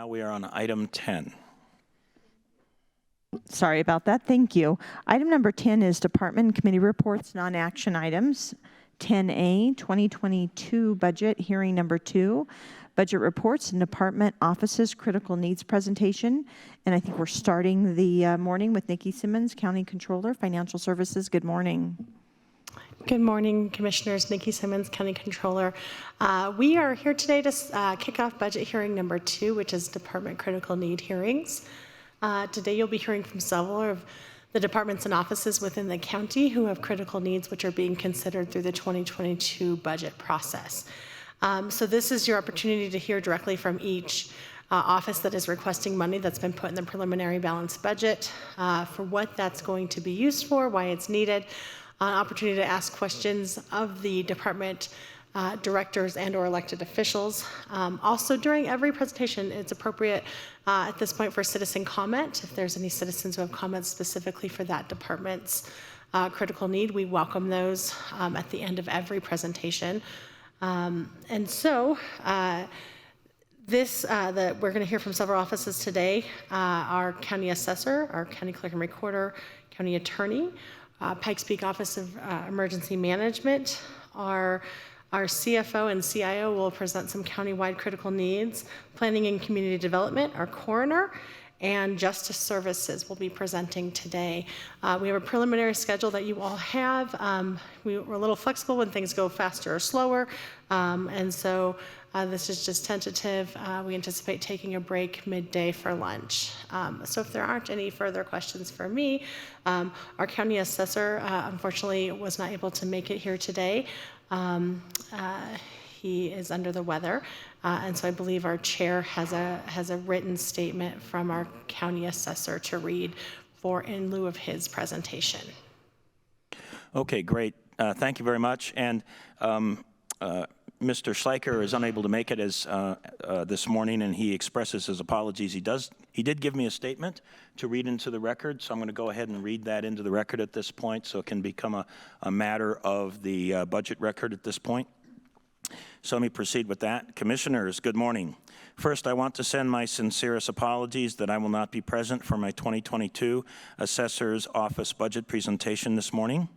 now we are on item 10. Sorry about that. Thank you. Item number 10 is Department and Committee Reports, non-action items. 10A, 2022 Budget Hearing Number 2, Budget Reports and Department Offices Critical Needs Presentation. And I think we're starting the morning with Nikki Simmons, County Controller, Financial Services. Good morning. Good morning, Commissioners. Nikki Simmons, County Controller. We are here today to kick off Budget Hearing Number 2, which is Department Critical Need Hearings. Today you'll be hearing from several of the departments and offices within the county who have critical needs which are being considered through the 2022 budget process. So this is your opportunity to hear directly from each office that is requesting money that's been put in the preliminary balanced budget for what that's going to be used for, why it's needed, an opportunity to ask questions of the department directors and or elected officials. Also during every presentation, it's appropriate at this point for citizen comment. If there's any citizens who have comments specifically for that department's critical need, we welcome those at the end of every presentation. And so we're going to hear from several offices today. Our county assessor, our county clerk and recorder, county attorney, Pikes Peak Office of Emergency Management, our CFO and CIO will present some countywide critical needs. Planning and Community Development, our coroner, and Justice Services will be presenting today. We have a preliminary schedule that you all have. We're a little flexible when things go faster or slower, and so this is just tentative. We anticipate taking a break midday for lunch. So if there aren't any further questions for me, our county assessor unfortunately was not able to make it here today. He is under the weather, and so I believe our chair has a written statement from our county assessor to read in lieu of his presentation. Okay, great. Thank you very much. And Mr. Schleicher is unable to make it this morning, and he expresses his apologies. He did give me a statement to read into the record, so I'm going to go ahead and read that into the record at this point, so it can become a matter of the budget record at this point. So let me proceed with that. Commissioners, good morning. First, I want to send my sincerest apologies that I will not be present for my 2022 Assessor's Office budget presentation this morning.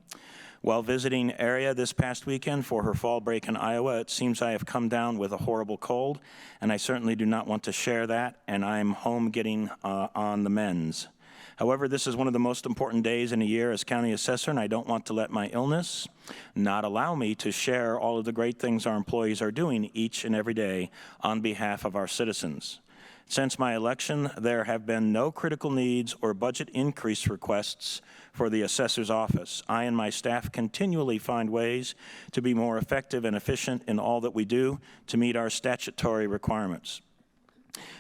While visiting area this past weekend for her fall break in Iowa, it seems I have come down with a horrible cold, and I certainly do not want to share that, and I'm home getting on the mends. However, this is one of the most important days in a year as county assessor, and I don't want to let my illness not allow me to share all of the great things our employees are doing each and every day on behalf of our citizens. Since my election, there have been no critical needs or budget increase requests for the assessor's office. I and my staff continually find ways to be more effective and efficient in all that we do to meet our statutory requirements.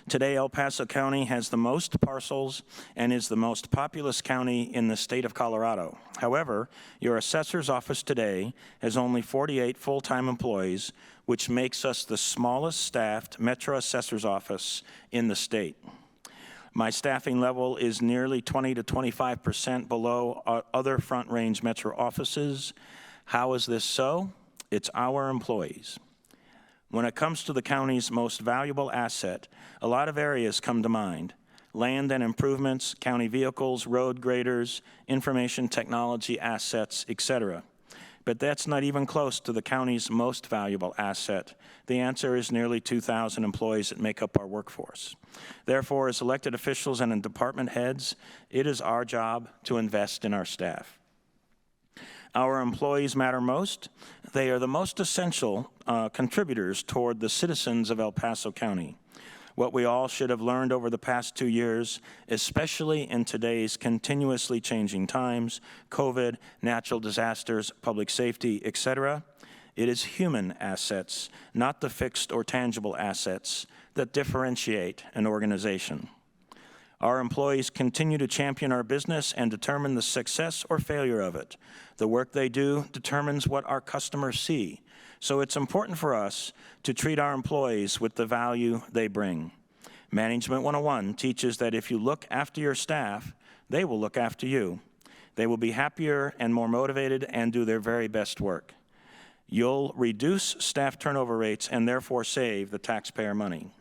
Today, El Paso County has the most parcels and is the most populous county in the state of Colorado. However, your assessor's office today has only 48 full-time employees, which makes us the smallest staffed Metro Assessor's Office in the state. My staffing level is nearly 20 to 25% below other Front Range Metro offices. How is this so? It's our employees. When it comes to the county's most valuable asset, a lot of areas come to mind. Land and improvements, county vehicles, road graders, information technology assets, etc. But that's not even close to the county's most valuable asset. The answer is nearly 2,000 employees that make up our workforce. Therefore, as elected officials and department heads, it is our job to invest in our staff. Our employees matter most. They are the most essential contributors toward the citizens of El Paso County. What we all should have learned over the past 2 years, especially in today's continuously changing times, COVID, natural disasters, public safety, etc., it is human assets, not the fixed or tangible assets, that differentiate an organization. Our employees continue to champion our business and determine the success or failure of it. The work they do determines what our customers see. So it's important for us to treat our employees with the value they bring. Management 101 teaches that if you look after your staff, they will look after you. They will be happier and more motivated and do their very best work. You'll reduce staff turnover rates and therefore save the taxpayer money.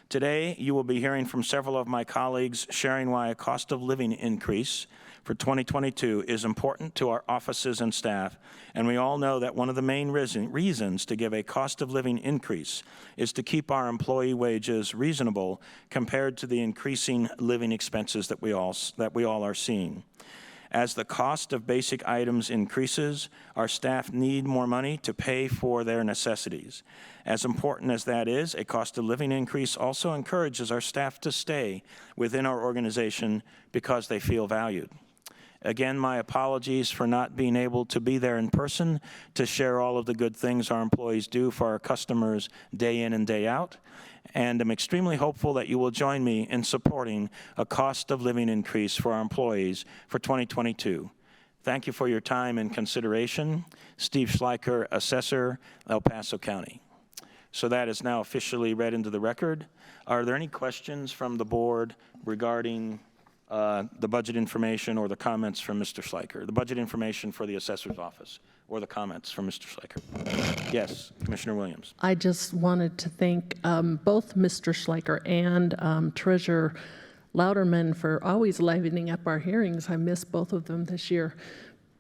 Today, you will be hearing from several of my colleagues sharing why a cost of living increase for 2022 is important to our offices and staff, and we all know that one of the main reasons to give a cost of living increase is to keep our employee wages reasonable compared to the increasing living expenses that we all are seeing. As the cost of basic items increases, our staff need more money to pay for their necessities. As important as that is, a cost of living increase also encourages our staff to stay within our organization because they feel valued. Again, my apologies for not being able to be there in person to share all of the good things our employees do for our customers day in and day out. And I'm extremely hopeful that you will join me in supporting a cost of living increase for our employees for 2022. Thank you for your time and consideration. Steve Schleicher, Assessor, El Paso County. So that is now officially read into the record. Are there any questions from the board regarding the budget information or the comments from Mr. Schleicher? The budget information for the Assessor's Office or the comments from Mr. Schleicher? Yes, Commissioner Williams. I just wanted to thank both Mr. Schleicher and Treasurer Louderman for always livening up our hearings. I missed both of them this year.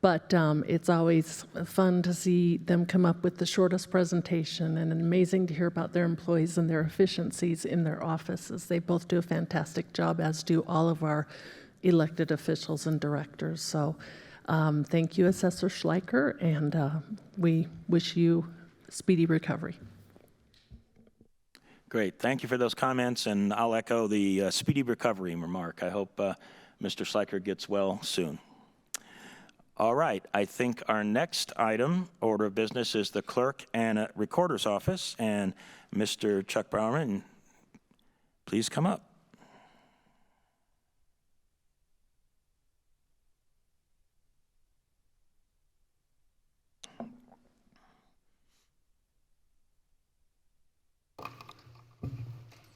But it's always fun to see them come up with the shortest presentation, and amazing to hear about their employees and their efficiencies in their offices. They both do a fantastic job, as do all of our elected officials and directors. So thank you, Assessor Schleicher, and we wish you speedy recovery. Great. Thank you for those comments, and I'll echo the speedy recovery remark. I hope Mr. Schleicher gets well soon. All right, I think our next item, order of business, is the Clerk and Recorder's Office, and Mr. Chuck Browerman, please come up.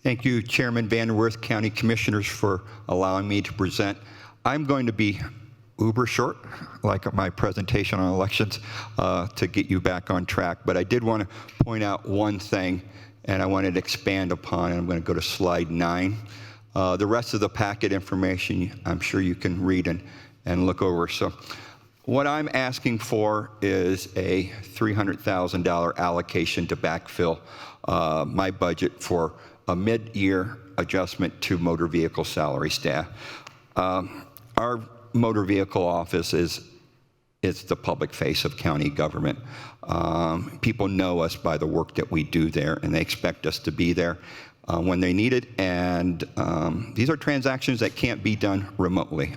Thank you, Chairman Vanderwerth, County Commissioners, for allowing me to present. I'm going to be uber short, like my presentation on elections, to get you back on track. But I did want to point out one thing, and I wanted to expand upon it. I'm going to go to slide 9. The rest of the packet information, I'm sure you can read and look over. So what I'm asking for is a $300,000 allocation to backfill my budget for a mid-year adjustment to motor vehicle salary staff. Our motor vehicle office is the public face of county government. People know us by the work that we do there, and they expect us to be there when they need it. And these are transactions that can't be done remotely.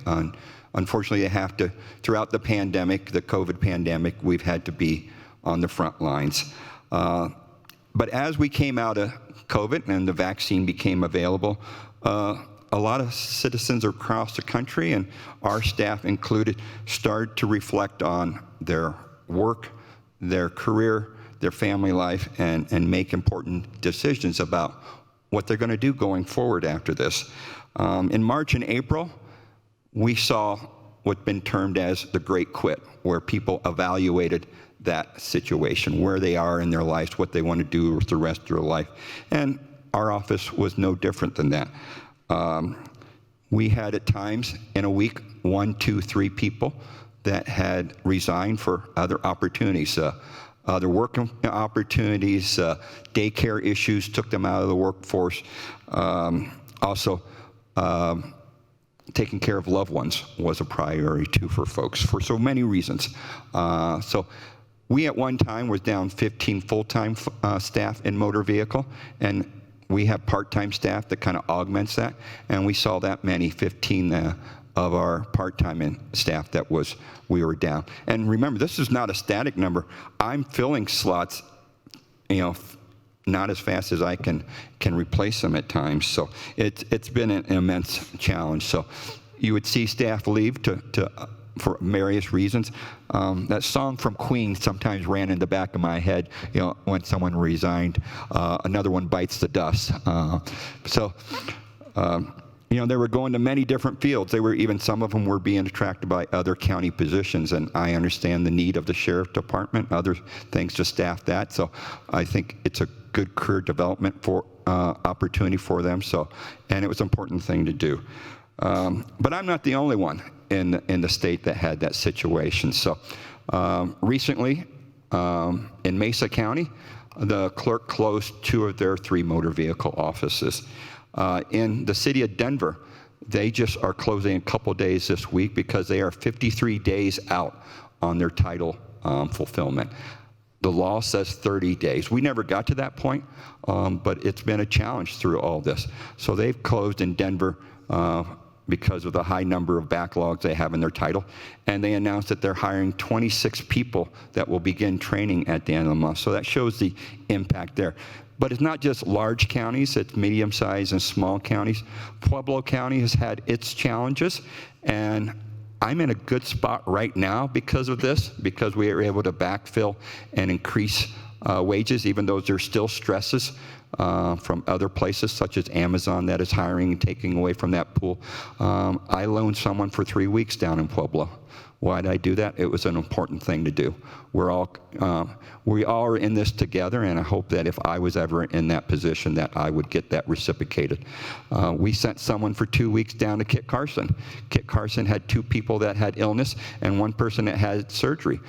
Unfortunately, they have to. Throughout the pandemic, the COVID pandemic, we've had to be on the front lines. But as we came out of COVID and the vaccine became available, a lot of citizens across the country, and our staff included, started to reflect on their work, their career, their family life, and make important decisions about what they're going to do going forward after this. In March and April, we saw what's been termed as the Great Quit, where people evaluated that situation, where they are in their lives, what they want to do with the rest of their life. And our office was no different than that. We had at times in a week 1, 2, 3 people that had resigned for other opportunities, other work opportunities, daycare issues took them out of the workforce. Also, taking care of loved ones was a priority too for folks for so many reasons. So we at one time was down 15 full-time staff in motor vehicle, and we have part-time staff that kind of augments that, and we saw that many, 15 of our part-time staff that we were down. And remember, this is not a static number. I'm filling slots, not as fast as I can replace them at times. So it's been an immense challenge. So you would see staff leave for various reasons. That song from Queen sometimes ran in the back of my head, when someone resigned. Another one, Bites the Dust. They were going to many different fields. Some of them were being attracted by other county positions, and I understand the need of the sheriff department, other things to staff that. So I think it's a good career development for opportunity for them. So, and it was an important thing to do. But I'm not the only one in the state that had that situation. So recently in Mesa County, the clerk closed 2 of their 3 motor vehicle offices. In the city of Denver, they just are closing a couple days this week because they are 53 days out on their title fulfillment. The law says 30 days. We never got to that point, but it's been a challenge through all this. So they've closed in Denver because of the high number of backlogs they have in their title. And they announced that they're hiring 26 people that will begin training at the end of the month. So that shows the impact there. But it's not just large counties, it's medium-sized and small counties. Pueblo County has had its challenges, and I'm in a good spot right now because of this, because we are able to backfill and increase wages, even though there's still stresses from other places, such as Amazon that is hiring and taking away from that pool. I loaned someone for 3 weeks down in Pueblo. Why did I do that? It was an important thing to do. We all are in this together, and I hope that if I was ever in that position that I would get that reciprocated. We sent someone for 2 weeks down to Kit Carson. Kit Carson had 2 people that had illness and 1 person that had surgery.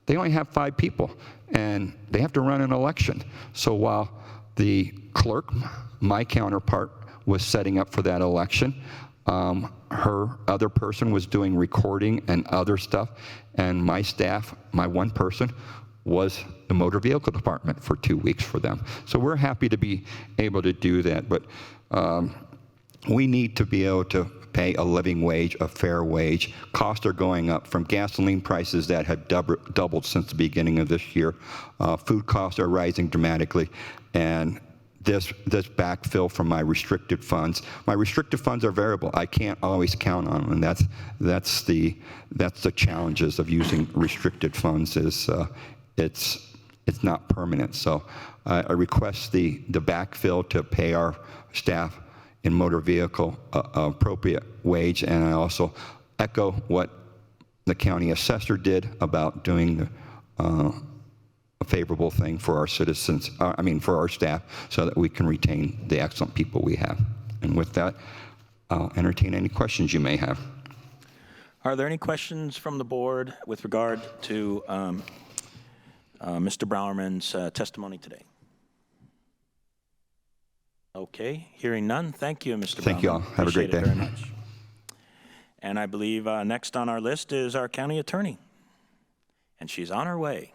They only have 5 people, and they have to run an election. So while the clerk, my counterpart, was setting up for that election, her other person was doing recording and other stuff, and my staff, my 1 person, was the motor vehicle department for 2 weeks for them. So we're happy to be able to do that, but we need to be able to pay a living wage, a fair wage. Costs are going up from gasoline prices that have doubled since the beginning of this year. Food costs are rising dramatically, and this backfill from my restricted funds. My restricted funds are variable. I can't always count on them, and that's the challenges of using restricted funds. Is it's not permanent. So I request the backfill to pay our staff in motor vehicle appropriate wage, and I also echo what the county assessor did about doing a favorable thing for our citizens, for our staff, so that we can retain the excellent people we have. And with that, I'll entertain any questions you may have. Are there any questions from the board with regard to Mr. Browerman's testimony today? Okay, hearing none. Thank you, Mr. Browerman. Thank you all. Have a great day. Appreciate it very much. And I believe next on our list is our county attorney, and she's on her way.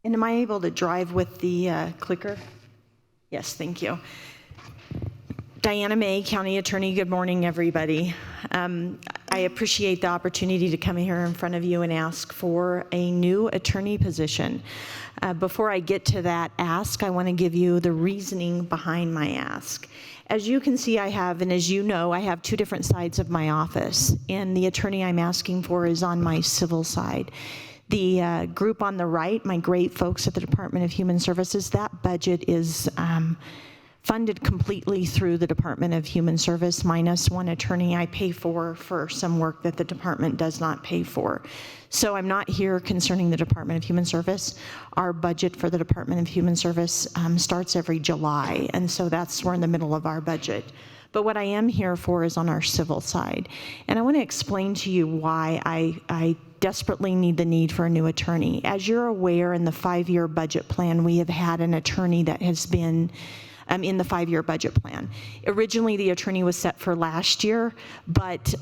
And am I able to drive with the clicker? Yes, thank you. Diana May, County Attorney. Good morning, everybody. I appreciate the opportunity to come here in front of you and ask for a new attorney position. Before I get to that ask, I want to give you the reasoning behind my ask. As you can see, I have, and as you know, I have 2 different sides of my office, and the attorney I'm asking for is on my civil side. The group on the right, my great folks at the Department of Human Services, that budget is funded completely through the Department of Human Service, minus 1 attorney I pay for some work that the department does not pay for. So I'm not here concerning the Department of Human Service. Our budget for the Department of Human Service starts every July, and so we're in the middle of our budget. But what I am here for is on our civil side. And I want to explain to you why I desperately need the need for a new attorney. As you're aware, in the 5-year budget plan, we have had an attorney that has been in the 5-year budget plan. Originally, the attorney was set for last year, but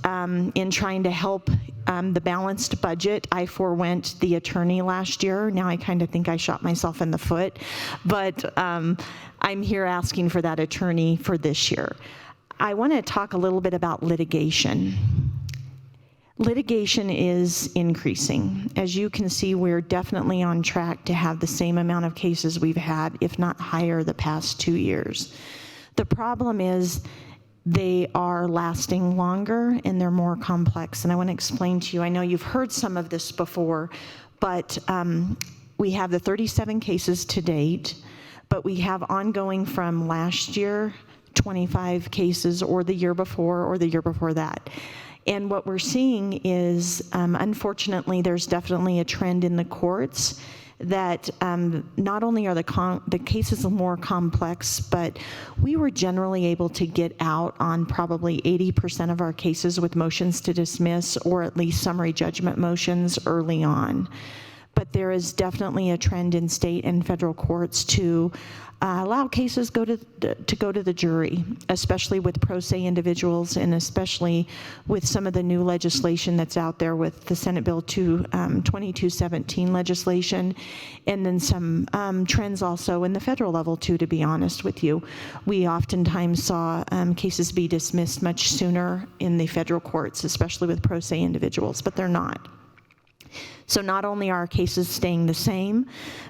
in trying to help the balanced budget, I forewent the attorney last year. Now I kind of think I shot myself in the foot, but I'm here asking for that attorney for this year. I want to talk a little bit about litigation. Litigation is increasing. As you can see, we're definitely on track to have the same amount of cases we've had, if not higher, the past 2 years. The problem is they are lasting longer and they're more complex. And I want to explain to you, I know you've heard some of this before, but we have the 37 cases to date, but we have ongoing from last year, 25 cases, or the year before that. And what we're seeing is, unfortunately, there's definitely a trend in the courts that not only are the cases more complex, but we were generally able to get out on probably 80% of our cases with motions to dismiss or at least summary judgment motions early on. But there is definitely a trend in state and federal courts to allow cases to go to the jury, especially with pro se individuals and especially with some of the new legislation that's out there with the Senate Bill 2217 legislation, and then some trends also in the federal level too, to be honest with you. We oftentimes saw cases be dismissed much sooner in the federal courts, especially with pro se individuals, but they're not. So not only are our cases staying the same,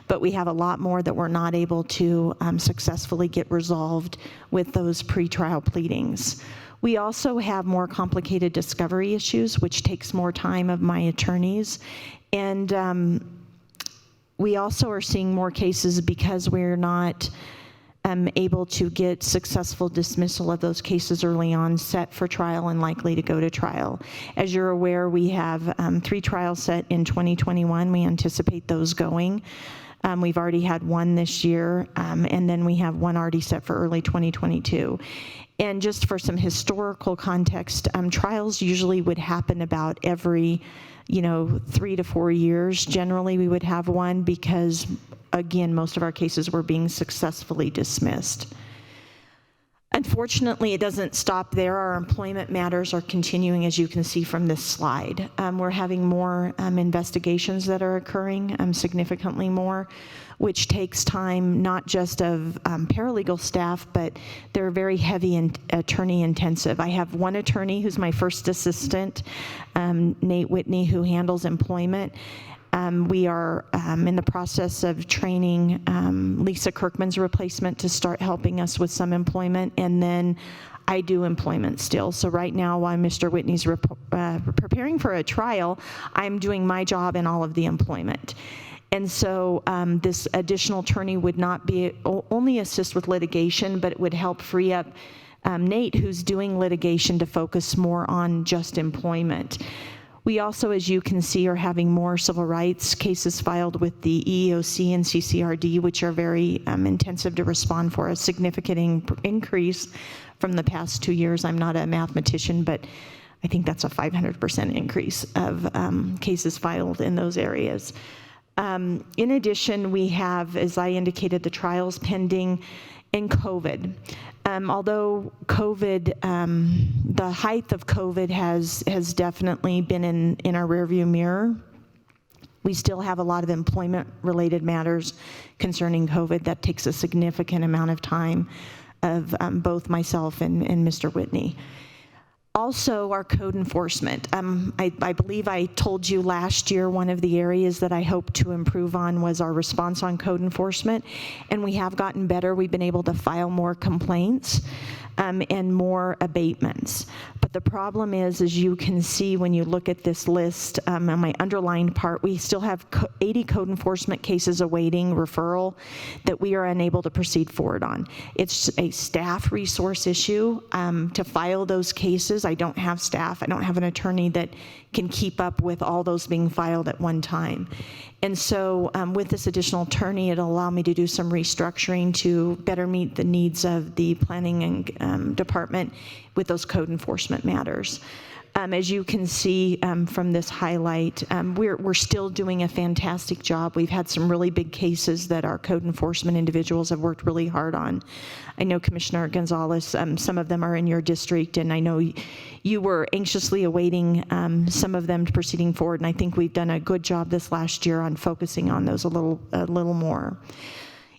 but we have a lot more that we're not able to successfully get resolved with those pretrial pleadings. We also have more complicated discovery issues, which takes more time of my attorneys. And we also are seeing more cases because we're not able to get successful dismissal of those cases early on, set for trial and likely to go to trial. As you're aware, we have 3 trials set in 2021. We anticipate those going. We've already had 1 this year, and then we have 1 already set for early 2022. And just for some historical context, trials usually would happen about every 3 to 4 years. Generally, we would have 1 because, again, most of our cases were being successfully dismissed. Unfortunately, it doesn't stop there. Our employment matters are continuing, as you can see from this slide. We're having more investigations that are occurring, significantly more, which takes time not just of paralegal staff, but they're very heavy and attorney intensive. I have 1 attorney who's my first assistant, Nate Whitney, who handles employment. We are in the process of training Lisa Kirkman's replacement to start helping us with some employment, and then I do employment still. So right now, while Mr. Whitney's preparing for a trial, I'm doing my job in all of the employment. And so this additional attorney would not be only assist with litigation, but it would help free up Nate, who's doing litigation, to focus more on just employment. We also, as you can see, are having more civil rights cases filed with the EEOC and CCRD, which are very intensive to respond for, a significant increase from the past 2 years. I'm not a mathematician, but I think that's a 500% increase of cases filed in those areas. In addition, we have, as I indicated, the trials pending in COVID. Although COVID, the height of COVID has definitely been in our rearview mirror, we still have a lot of employment-related matters concerning COVID that takes a significant amount of time of both myself and Mr. Whitney. Also, our code enforcement. I believe I told you last year one of the areas that I hope to improve on was our response on code enforcement, and we have gotten better. We've been able to file more complaints and more abatements. But the problem is, as you can see when you look at this list, on my underlined part, we still have 80 code enforcement cases awaiting referral that we are unable to proceed forward on. It's a staff resource issue to file those cases. I don't have staff. I don't have an attorney that can keep up with all those being filed at one time. And so with this additional attorney, it'll allow me to do some restructuring to better meet the needs of the planning and department with those code enforcement matters. As you can see from this highlight, we're still doing a fantastic job. We've had some really big cases that our code enforcement individuals have worked really hard on. I know Commissioner Gonzalez, some of them are in your district, and I know you were anxiously awaiting some of them proceeding forward, and I think we've done a good job this last year on focusing on those a little more.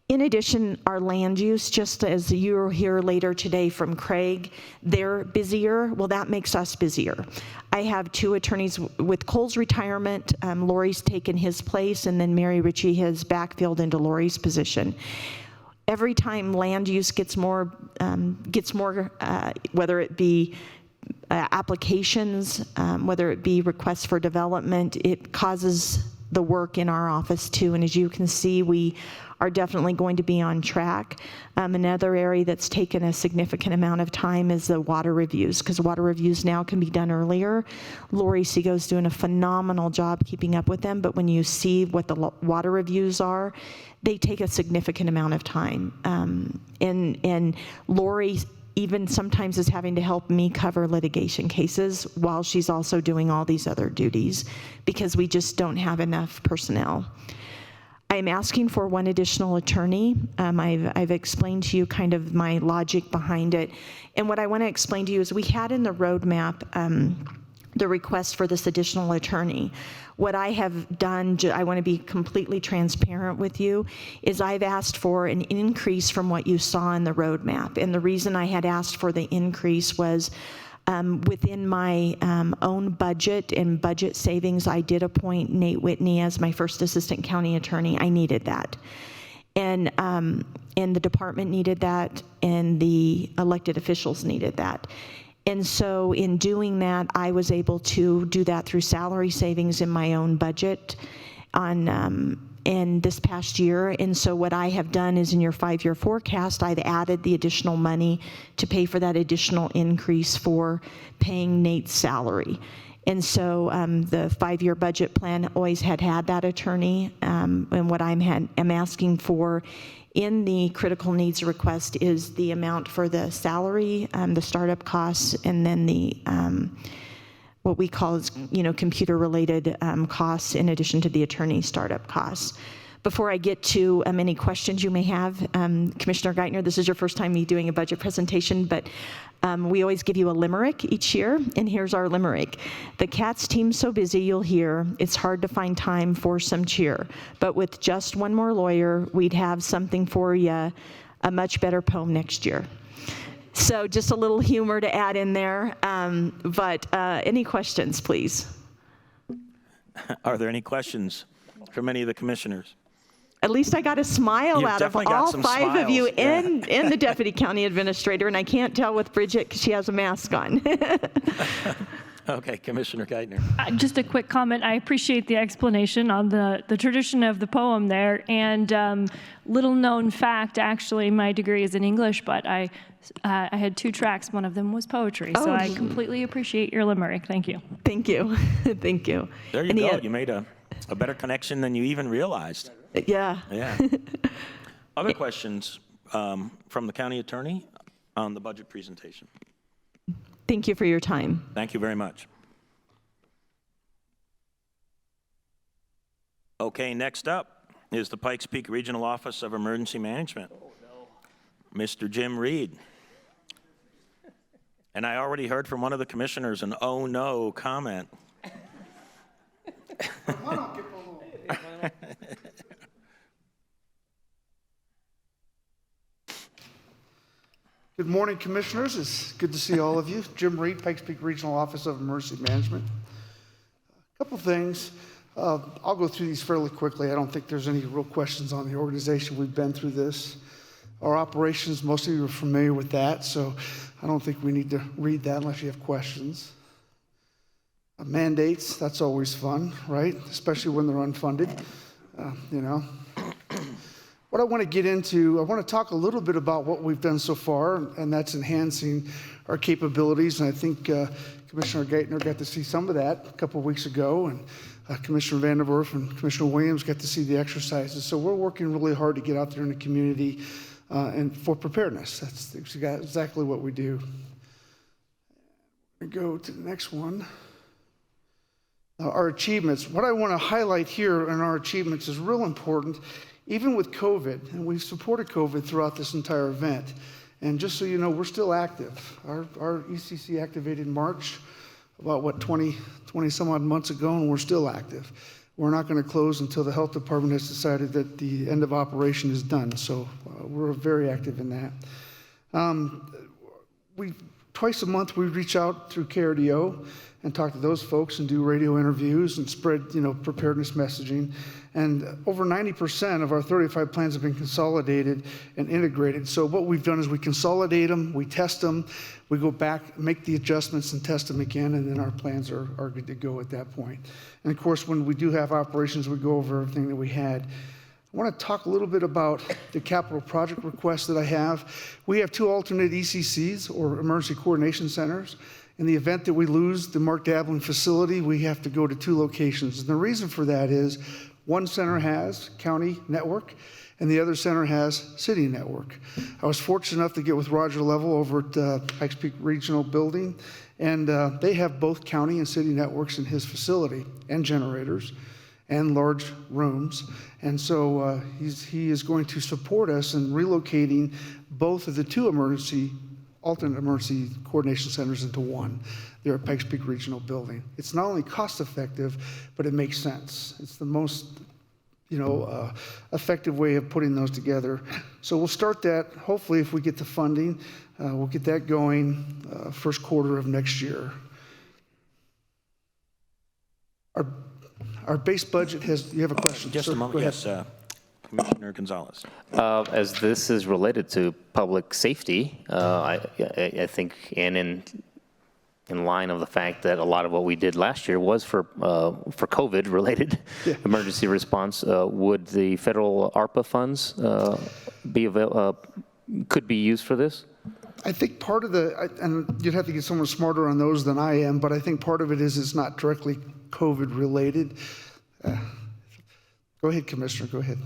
In addition, our land use, just as you'll hear later today from Craig, they're busier. Well, that makes us busier. I have 2 attorneys with Cole's retirement. Lori's taken his place, and then Mary Ritchie has backfilled into Lori's position. Every time land use gets more, whether it be applications, whether it be requests for development, it causes the work in our office too. And as you can see, we are definitely going to be on track. Another area that's taken a significant amount of time is the water reviews, because water reviews now can be done earlier. Lori Sego's doing a phenomenal job keeping up with them, but when you see what the water reviews are, they take a significant amount of time. And Lori even sometimes is having to help me cover litigation cases while she's also doing all these other duties, because we just don't have enough personnel. I'm asking for one additional attorney. I've explained to you kind of my logic behind it. And what I want to explain to you is we had in the roadmap the request for this additional attorney. What I have done, I want to be completely transparent with you, is I've asked for an increase from what you saw in the roadmap. And the reason I had asked for the increase was within my own budget and budget savings, I did appoint Nate Whitney as my first assistant county attorney. I needed that. And the department needed that, and the elected officials needed that. And so in doing that, I was able to do that through salary savings in my own budget in this past year. And so what I have done is in your 5-year forecast, I've added the additional money to pay for that additional increase for paying Nate's salary. And so the 5-year budget plan always had that attorney. And what I'm asking for in the critical needs request is the amount for the salary, the startup costs, and then the what we call is, computer-related costs in addition to the attorney startup costs. Before I get to any questions you may have, Commissioner Geithner, this is your first time me doing a budget presentation, but we always give you a limerick each year, and here's our limerick. The cat's team's so busy, you'll hear, it's hard to find time for some cheer. But with just one more lawyer, we'd have something for you, a much better poem next year. So just a little humor to add in there, but any questions, please? Are there any questions from any of the commissioners? At least I got a smile You've out of definitely got all some 5 of you smiles, yeah. and the deputy county administrator, and I can't tell with Bridget because she has a mask on. Okay, Commissioner Geithner. Just a quick comment. I appreciate the explanation on the tradition of the poem there. And little known fact, actually, my degree is in English, but I had 2 tracks. One of them was poetry. So I completely appreciate your limerick. Thank you. Thank you. Thank you. There you go. You made a better connection than you even realized. Yeah. Yeah. Other questions from the county attorney on the budget presentation? Thank you for your time. Thank you very much. Okay, next up is the Pikes Peak Regional Office of Emergency Management. Oh, no. Mr. Jim Reed. And I already heard from one of the commissioners an "oh no" comment. Good morning, Commissioners. It's good to see all of you. Jim Reed, Pikes Peak Regional Office of Emergency Management. A couple things. I'll go through these fairly quickly. I don't think there's any real questions on the organization. We've been through this. Our operations, most of you are familiar with that, so I don't think we need to read that unless you have questions. Mandates, that's always fun, right? Especially when they're unfunded, What I want to get into, I want to talk a little bit about what we've done so far, and that's enhancing our capabilities. And I think Commissioner Geithner got to see some of that a couple of weeks ago, and Commissioner Vanderwerf and Commissioner Williams got to see the exercises. So we're working really hard to get out there in the community and for preparedness. That's exactly what we do. Go to the next one. Our achievements. What I want to highlight here in our achievements is real important. Even with COVID, and we've supported COVID throughout this entire event. And just so you know, we're still active. Our ECC activated in March, about 20 some odd months ago, and we're still active. We're not going to close until the health department has decided that the end of operation is done. So we're very active in that. twice a month, we reach out through KRDO and talk to those folks and do radio interviews and spread, preparedness messaging. And over 90% of our 35 plans have been consolidated and integrated. So what we've done is we consolidate them, we test them, we go back, make the adjustments and test them again, and then our plans are good to go at that point. And of course, when we do have operations, we go over everything that we had. I want to talk a little bit about the capital project request that I have. We have 2 alternate ECCs, or Emergency Coordination Centers. In the event that we lose the Mark Dablin facility, we have to go to 2 locations. And the reason for that is one center has county network and the other center has city network. I was fortunate enough to get with Roger Level over at Pikes Peak Regional Building, and they have both county and city networks in his facility and generators and large rooms. And so he is going to support us in relocating both of the 2 alternate emergency coordination centers into one. They're at Pikes Peak Regional Building. It's not only cost effective, but it makes sense. It's the most effective way of putting those together. So we'll start that. Hopefully, if we get the funding, we'll get that going first quarter of next year. Our base budget has, you have a question? Just a moment, yes. Commissioner Gonzalez. As this is related to public safety, I think, and in line of the fact that a lot of what we did last year was for COVID-related emergency response, would the federal ARPA funds could be used for this? I think part of and you'd have to get someone smarter on those than I am, but I think part of it is it's not directly COVID related. Go ahead, Commissioner, go ahead.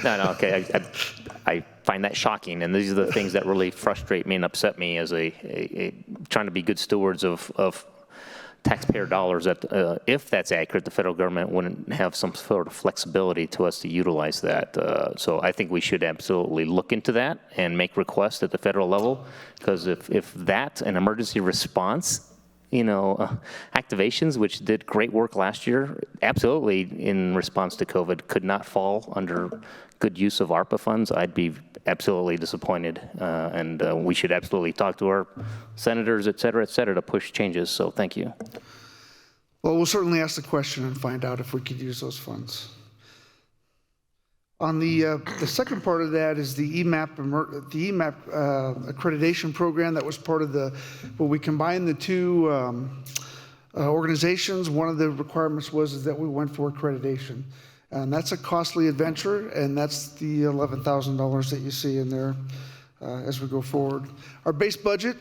No, okay. I find that shocking, and these are the things that really frustrate me and upset me as a trying to be good stewards of taxpayer dollars. That if that's accurate, the federal government wouldn't have some sort of flexibility to us to utilize that. So I think we should absolutely look into that and make requests at the federal level, because if that's an emergency response, activations, which did great work last year, absolutely in response to COVID, could not fall under good use of ARPA funds, I'd be absolutely disappointed. And we should absolutely talk to our senators, et cetera, to push changes. So thank you. Well, we'll certainly ask the question and find out if we could use those funds. On the second part of that is the EMAP accreditation program that was part of when we combined the 2 organizations. One of the requirements was that we went for accreditation. And that's a costly adventure, and that's the $11,000 that you see in there as we go forward. Our base budget,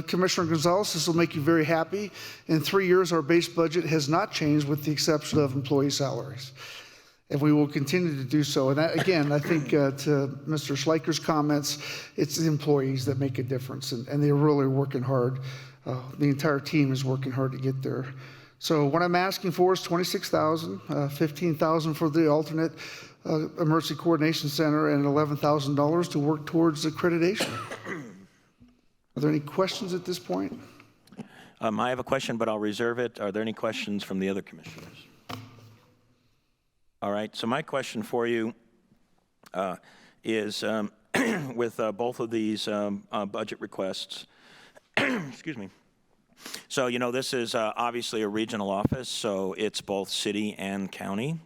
Commissioner Gonzalez, this will make you very happy. In 3 years, our base budget has not changed with the exception of employee salaries. And we will continue to do so. And that, again, I think to Mr. Schleicher's comments, it's the employees that make a difference, and they're really working hard. The entire team is working hard to get there. So what I'm asking for is $26,000, $15,000 for the alternate emergency coordination center, and $11,000 to work towards accreditation. Are there any questions at this point? I have a question, but I'll reserve it. Are there any questions from the other commissioners? All right, so my question for you is with both of these budget requests, excuse me. So, this is obviously a regional office, so it's both city and county.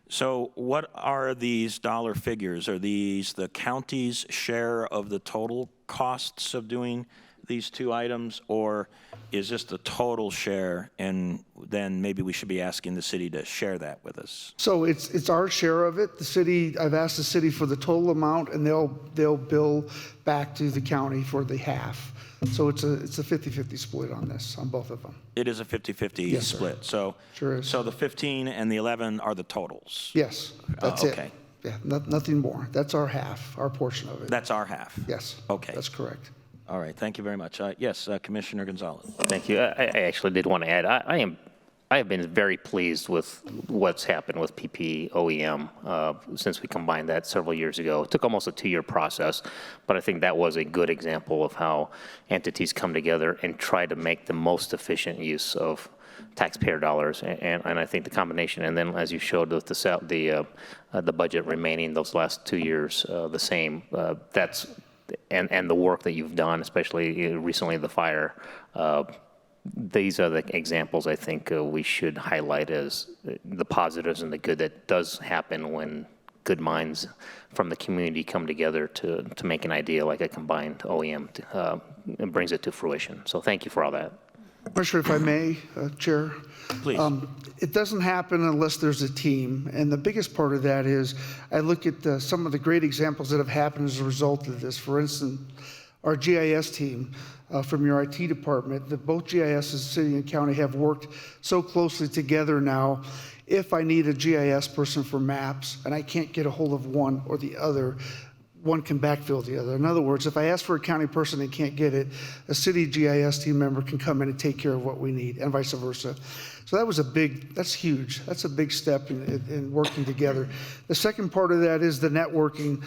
So what are these dollar figures? Are these the county's share of the total costs of doing these 2 items, or is this the total share, and then maybe we should be asking the city to share that with us? So it's our share of it. The city, I've asked the city for the total amount, and they'll bill back to the county for the half. So it's a 50-50 split on this, on both of them. It is a 50-50 split. So sure is. So the 15 and the 11 are the totals? Yes, that's okay. it. Yeah, nothing more. That's our half, our portion of it. That's our half? Yes. Okay. That's correct. All right, thank you very much. Yes, Commissioner Gonzalez. Thank you. I actually did want to add, I have been very pleased with what's happened with PPOEM since we combined that several years ago. It took almost a 2-year process, but I think that was a good example of how entities come together and try to make the most efficient use of taxpayer dollars, and I think the combination, and then as you showed with the budget remaining those last 2 years the same, that's and the work that you've done, especially recently the fire. These are the examples I think we should highlight as the positives and the good that does happen when good minds from the community come together to make an idea like a combined OEM and brings it to fruition. So thank you for all that. Commissioner, if I may, Chair. Please. It doesn't happen unless there's a team. And the biggest part of that is I look at some of the great examples that have happened as a result of this. For instance, our GIS team from your IT department, that both GIS and city and county have worked so closely together now. If I need a GIS person for maps and I can't get a hold of one or the other, one can backfill the other. In other words, if I ask for a county person and can't get it, a city GIS team member can come in and take care of what we need, and vice versa. So that's huge. That's a big step in working together. The second part of that is the networking.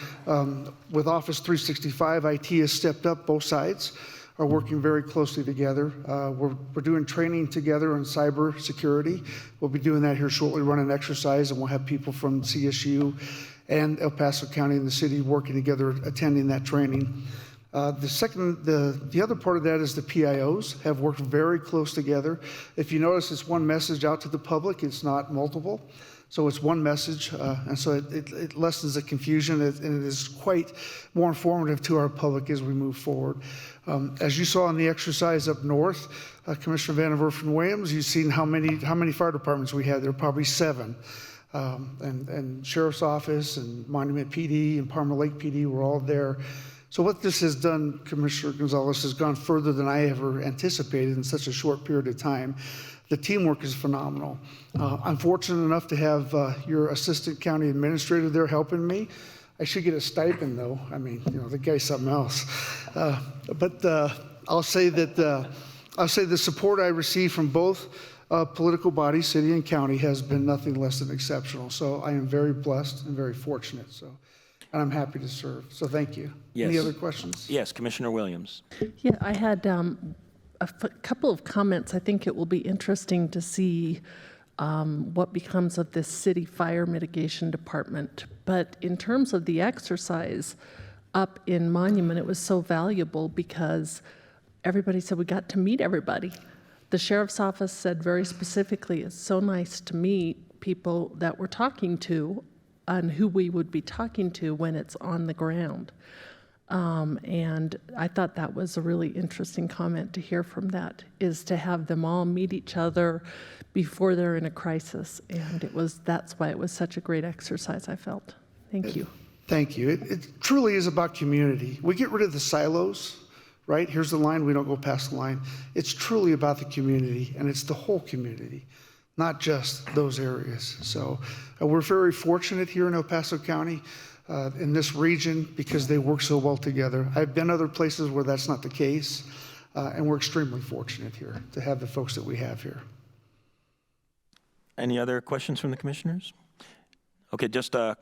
With Office 365, IT has stepped up. Both sides are working very closely together. We're doing training together on cyber security. We'll be doing that here shortly, run an exercise, and we'll have people from CSU and El Paso County and the city working together, attending that training. The other part of that is the PIOs have worked very close together. If you notice, it's one message out to the public, it's not multiple. So it's one message, and so it lessens the confusion, and it is quite more informative to our public as we move forward. As you saw in the exercise up north, Commissioner Van Werfen-Williams, you've seen how many fire departments we had. There are probably 7. And Sheriff's Office and Monument PD and Palmer Lake PD were all there. So what this has done, Commissioner Gonzalez, has gone further than I ever anticipated in such a short period of time. The teamwork is phenomenal. I'm fortunate enough to have your assistant county administrator there helping me. I should get a stipend though. I mean, the guy's something else. But I'll say the support I receive from both political bodies, city and county, has been nothing less than exceptional. So I am very blessed and very fortunate. And I'm happy to serve. So thank you. Yes. Any other questions? Yes, Commissioner Williams. Yeah, I had a couple of comments. I think it will be interesting to see what becomes of this city fire mitigation department. But in terms of the exercise up in Monument, it was so valuable because everybody said we got to meet everybody. The sheriff's office said very specifically, it's so nice to meet people that we're talking to and who we would be talking to when it's on the ground. And I thought that was a really interesting comment to hear from that, is to have them all meet each other before they're in a crisis. And that's why it was such a great exercise, I felt. Thank you. Thank you. It truly is about community. We get rid of the silos, right? Here's the line, we don't go past the line. It's truly about the community, and it's the whole community, not just those areas. So we're very fortunate here in El Paso County, in this region, because they work so well together. I've been other places where that's not the case, and we're extremely fortunate here to have the folks that we have here. Any other questions from the commissioners? Okay, just a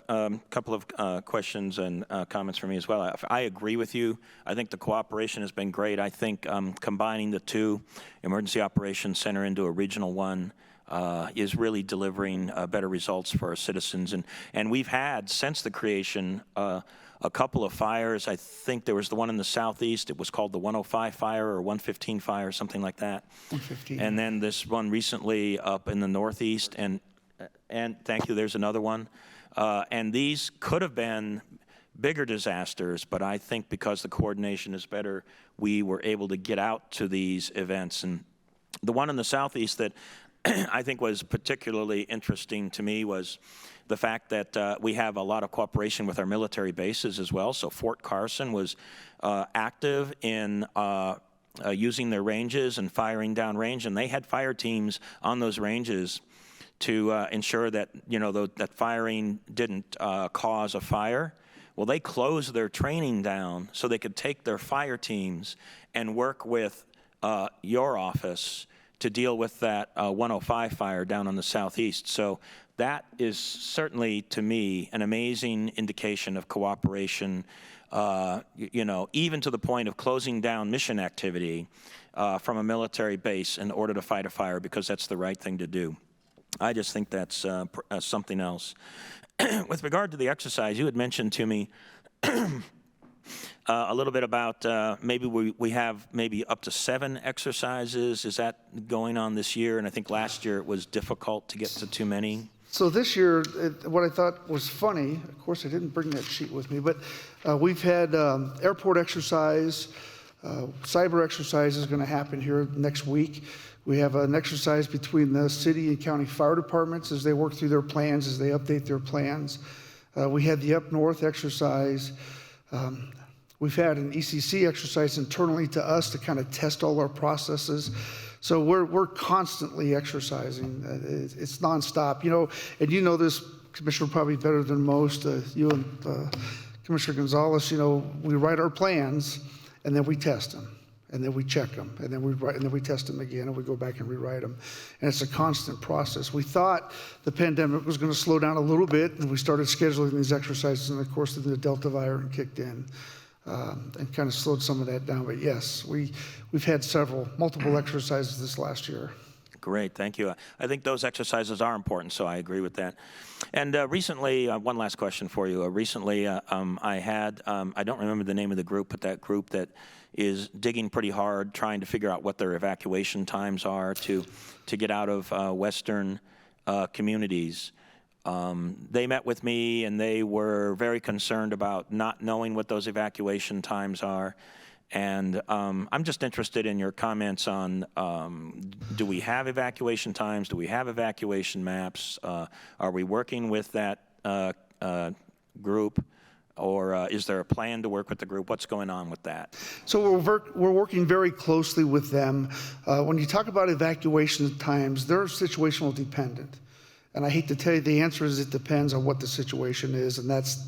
couple of questions and comments from me as well. I agree with you. I think the cooperation has been great. I think combining the 2 emergency operations center into a regional one is really delivering better results for our citizens. And we've had, since the creation, a couple of fires. I think there was the one in the southeast. It was called the 105 fire or 115 fire, something like that. 115. And then this one recently up in the northeast. And thank you, there's another one. And these could have been bigger disasters, but I think because the coordination is better, we were able to get out to these events. And the one in the southeast that I think was particularly interesting to me was the fact that we have a lot of cooperation with our military bases as well. So Fort Carson was active in using their ranges and firing down range, and they had fire teams on those ranges to ensure that, that firing didn't cause a fire. Well, they closed their training down so they could take their fire teams and work with your office to deal with that 105 fire down on the southeast. So that is certainly, to me, an amazing indication of cooperation, even to the point of closing down mission activity from a military base in order to fight a fire, because that's the right thing to do. I just think that's something else. With regard to the exercise, you had mentioned to me A little bit about maybe we have maybe up to 7 exercises. Is that going on this year? And I think last year it was difficult to get to too many. So this year, what I thought was funny, of course I didn't bring that sheet with me, but we've had airport exercise, cyber exercise is going to happen here next week. We have an exercise between the city and county fire departments as they work through their plans, as they update their plans. We had the Up North exercise. We've had an ECC exercise internally to us to kind of test all our processes. So we're constantly exercising. It's nonstop, and you know this, Commissioner, probably better than most. You and Commissioner Gonzalez, we write our plans and then we test them, and then we check them, and then we write, and then we test them again, and we go back and rewrite them. And it's a constant process. We thought the pandemic was going to slow down a little bit, and we started scheduling these exercises, and of course then the Delta variant kicked in. And kind of slowed some of that down. But yes, we've had multiple exercises this last year. Great, thank you. I think those exercises are important, so I agree with that. And recently, one last question for you. Recently, I had, I don't remember the name of the group, but that group that is digging pretty hard, trying to figure out what their evacuation times are to get out of western communities. They met with me and they were very concerned about not knowing what those evacuation times are. And I'm just interested in your comments on, do we have evacuation times? Do we have evacuation maps? Are we working with that group? Or is there a plan to work with the group? What's going on with that? So we're working very closely with them. When you talk about evacuation times, they're situational dependent. And I hate to tell you, the answer is it depends on what the situation is. And that's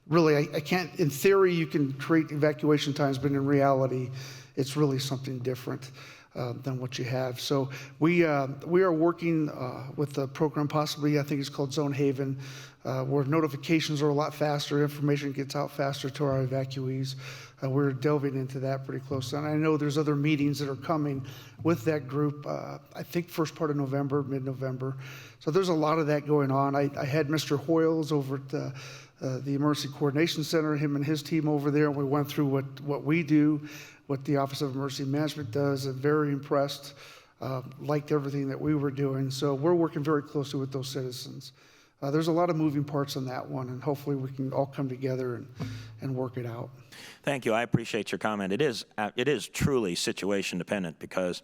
really, I can't, in theory, you can create evacuation times, but in reality, it's really something different than what you have. So we are working with the program, possibly, I think it's called Zone Haven, where notifications are a lot faster, information gets out faster to our evacuees. We're delving into that pretty closely. And I know there's other meetings that are coming with that group, I think first part of November, mid-November. So there's a lot of that going on. I had Mr. Hoyles over at the Emergency Coordination Center, him and his team over there, and we went through what we do, what the Office of Emergency Management does. I'm very impressed, liked everything that we were doing. So we're working very closely with those citizens. There's a lot of moving parts on that one, and hopefully we can all come together and work it out. Thank you. I appreciate your comment. It is truly situation dependent because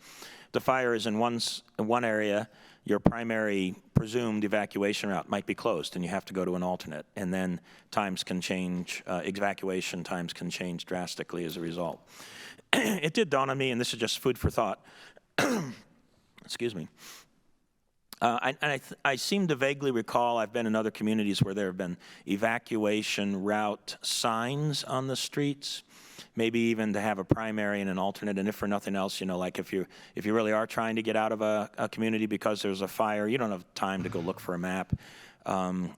the fire is in one area. Your primary presumed evacuation route might be closed, and you have to go to an alternate. And then times can change. Evacuation times can change drastically as a result. It did dawn on me, and this is just food for thought. Excuse me. I seem to vaguely recall, I've been in other communities where there have been evacuation route signs on the streets, maybe even to have a primary and an alternate, and if for nothing else, like if you really are trying to get out of a community because there's a fire, you don't have time to go look for a map.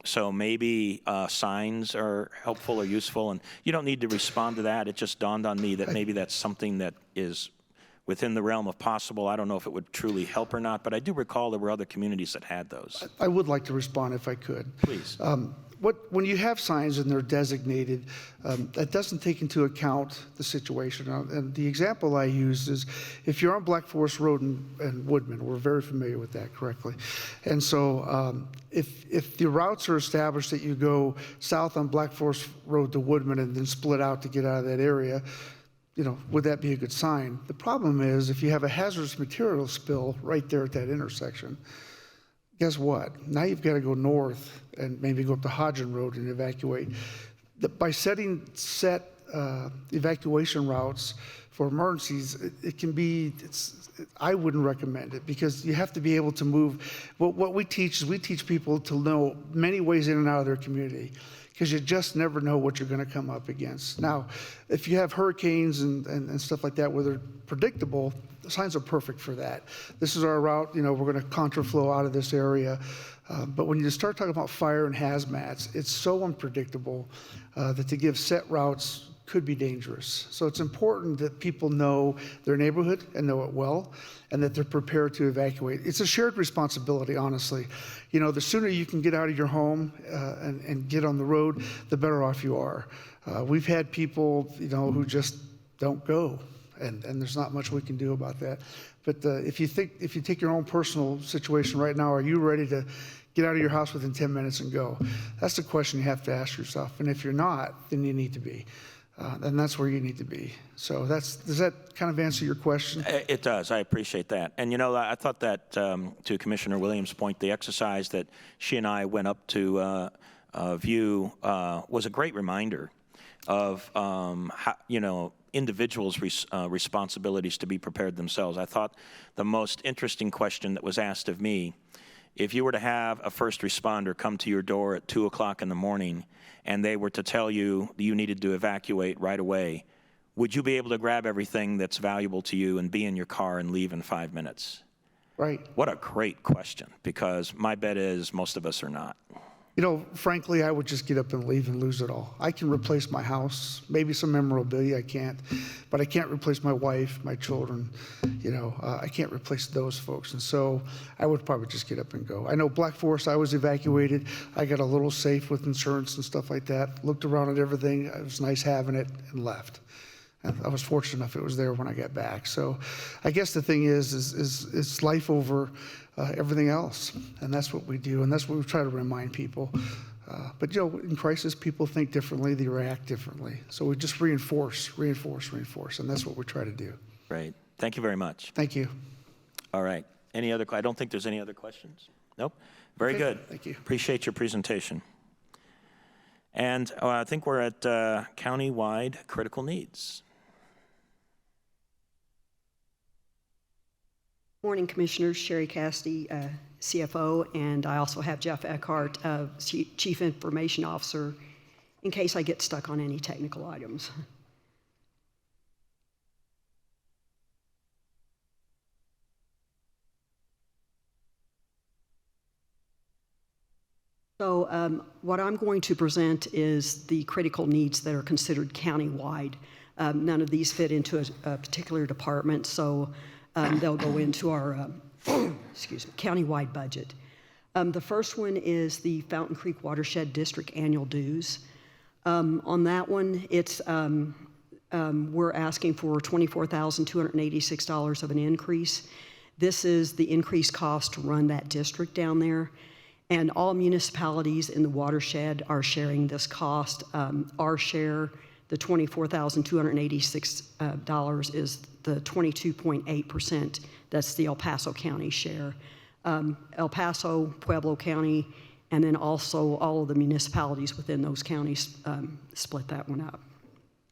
So maybe signs are helpful or useful, and you don't need to respond to that. It just dawned on me that maybe that's something that is within the realm of possible. I don't know if it would truly help or not, but I do recall there were other communities that had those. I would like to respond if I could. Please. When you have signs and they're designated, that doesn't take into account the situation. And the example I used is if you're on Black Forest Road and Woodman, we're very familiar with that correctly. And so if the routes are established that you go south on Black Forest Road to Woodman and then split out to get out of that area, would that be a good sign? The problem is if you have a hazardous material spill right there at that intersection, guess what? Now you've got to go north and maybe go up to Hodgen Road and evacuate. By setting evacuation routes for emergencies, I wouldn't recommend it because you have to be able to move. What we teach is we teach people to know many ways in and out of their community, because you just never know what you're going to come up against. Now, if you have hurricanes and stuff like that where they're predictable, the signs are perfect for that. This is our route, we're going to contraflow out of this area. But when you start talking about fire and hazmats, it's so unpredictable that to give set routes could be dangerous. So it's important that people know their neighborhood and know it well, and that they're prepared to evacuate. It's a shared responsibility, honestly. You know, the sooner you can get out of your home and get on the road, the better off you are. We've had people, you know, who just don't go, and there's not much we can do about that. But if you take your own personal situation right now, are you ready to get out of your house within 10 minutes and go? That's the question you have to ask yourself. And if you're not, then you need to be. And that's where you need to be. So does that kind of answer your question? It does. I appreciate that. And, you know, I thought that, to Commissioner Williams' point, the exercise that she and I went up to view was a great reminder of, how, you know, individuals' responsibilities to be prepared themselves. I thought the most interesting question that was asked of me, if you were to have a first responder come to your door at 2 o'clock in the morning and they were to tell you you needed to evacuate right away, would you be able to grab everything that's valuable to you and be in your car and leave in 5 minutes? Right. What a great question, because my bet is most of us are not. You know, frankly, I would just get up and leave and lose it all. I can replace my house, maybe some memorabilia I can't, but I can't replace my wife, my children, you know, I can't replace those folks. And so I would probably just get up and go. I know Black Forest, I was evacuated. I got a little safe with insurance and stuff like that, looked around at everything. It was nice having it, and left. I was fortunate enough it was there when I got back. So I guess the thing is life over everything else. And that's what we do. And that's what we try to remind people. But, you know, in crisis, people think differently. They react differently. So we just reinforce. And that's what we try to do. Great. Thank you very much. Thank you. All right. Any other? I don't think there's any other questions. Nope. Very Okay, good. thank you. Appreciate your presentation. And I think we're at Countywide Critical Needs. Morning, Commissioners. Sherry Cassidy, CFO, and I also have Jeff Eckhart, Chief Information Officer, in case I get stuck on any technical items. So what I'm going to present is the critical needs that are considered countywide. None of these fit into a particular department, so they'll go into our countywide budget. The first one is the Fountain Creek Watershed District annual dues. On that one, it's we're asking for $24,286 of an increase. This is the increased cost to run that district down there. And all municipalities in the watershed are sharing this cost. Our share, the $24,286 is the 22.8%. That's the El Paso County share. El Paso, Pueblo County, and then also all of the municipalities within those counties split that one up.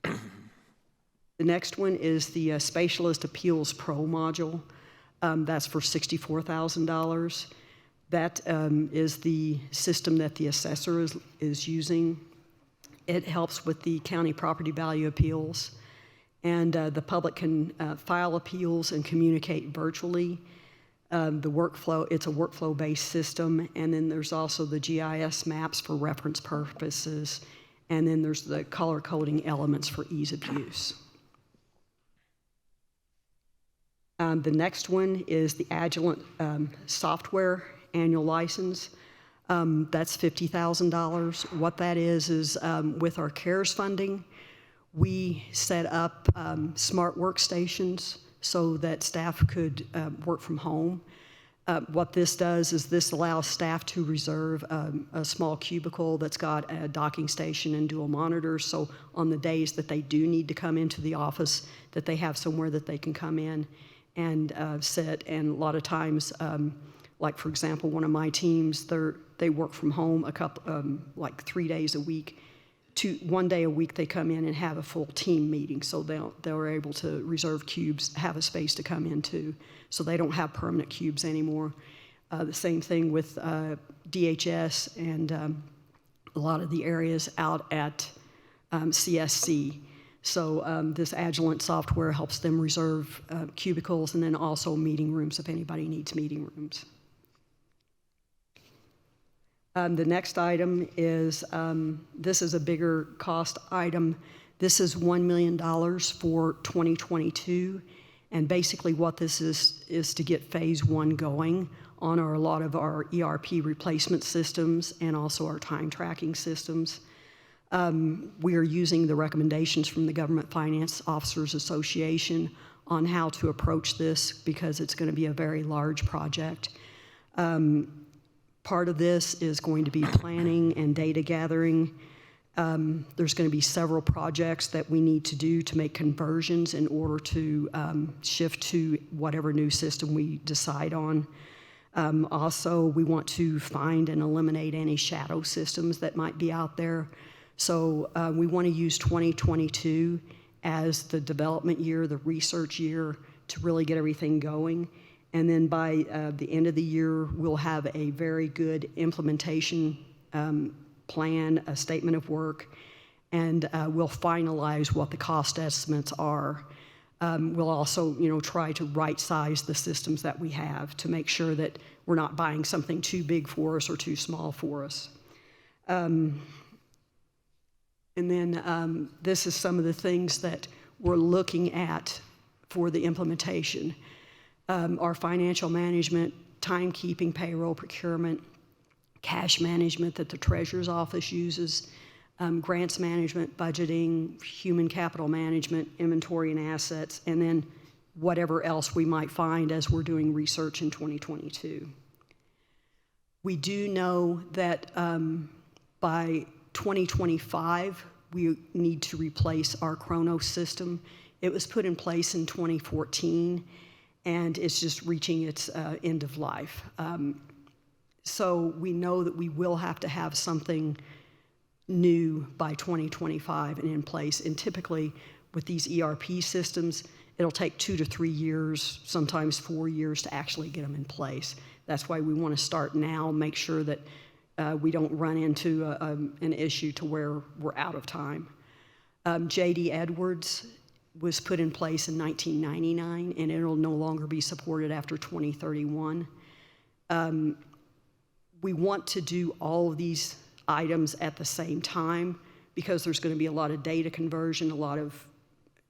The next one is the Spatialist Appeals Pro module. That's for $64,000. That is the system that the assessor is using. It helps with the county property value appeals. And the public can file appeals and communicate virtually. The workflow, it's a workflow-based system. And then there's also the GIS maps for reference purposes. And then there's the color coding elements for ease of use. The next one is the Agilent software annual license. That's $50,000. What that is with our CARES funding, we set up smart workstations so that staff could work from home. What this does is this allows staff to reserve a small cubicle that's got a docking station and dual monitors, so on the days that they do need to come into the office, that they have somewhere that they can come in and sit. And a lot of times, like for example, one of my teams, they work from home like 3 days a week. 1 day a week they come in and have a full team meeting, so they're able to reserve cubes, have a space to come into, so they don't have permanent cubes anymore. The same thing with DHS and a lot of the areas out at CSC. So this Agilent software helps them reserve cubicles and then also meeting rooms if anybody needs meeting rooms. The next item is, this is a bigger cost item. This is $1 million for 2022, and basically what this is to get phase 1 going on a lot of our ERP replacement systems and also our time tracking systems. We are using the recommendations from the Government Finance Officers Association on how to approach this because it's going to be a very large project. Part of this is going to be planning and data gathering. There's going to be several projects that we need to do to make conversions in order to shift to whatever new system we decide on. Also, we want to find and eliminate any shadow systems that might be out there. So we want to use 2022 as the development year, the research year, to really get everything going. And then by the end of the year, we'll have a very good implementation plan, a statement of work, and we'll finalize what the cost estimates are. We'll also, try to right-size the systems that we have to make sure that we're not buying something too big for us or too small for us. And then this is some of the things that we're looking at for the implementation. Our financial management, timekeeping, payroll, procurement, cash management that the Treasurer's Office uses, grants management, budgeting, human capital management, inventory and assets, and then whatever else we might find as we're doing research in 2022. We do know that by 2025, we need to replace our Chronos system. It was put in place in 2014, and it's just reaching its end of life. So we know that we will have to have something new by 2025 and in place. And typically with these ERP systems, it'll take 2 to 3 years, sometimes 4 years to actually get them in place. That's why we want to start now, make sure that we don't run into an issue to where we're out of time. J.D. Edwards was put in place in 1999, and it'll no longer be supported after 2031. We want to do all of these items at the same time because there's going to be a lot of data conversion, a lot of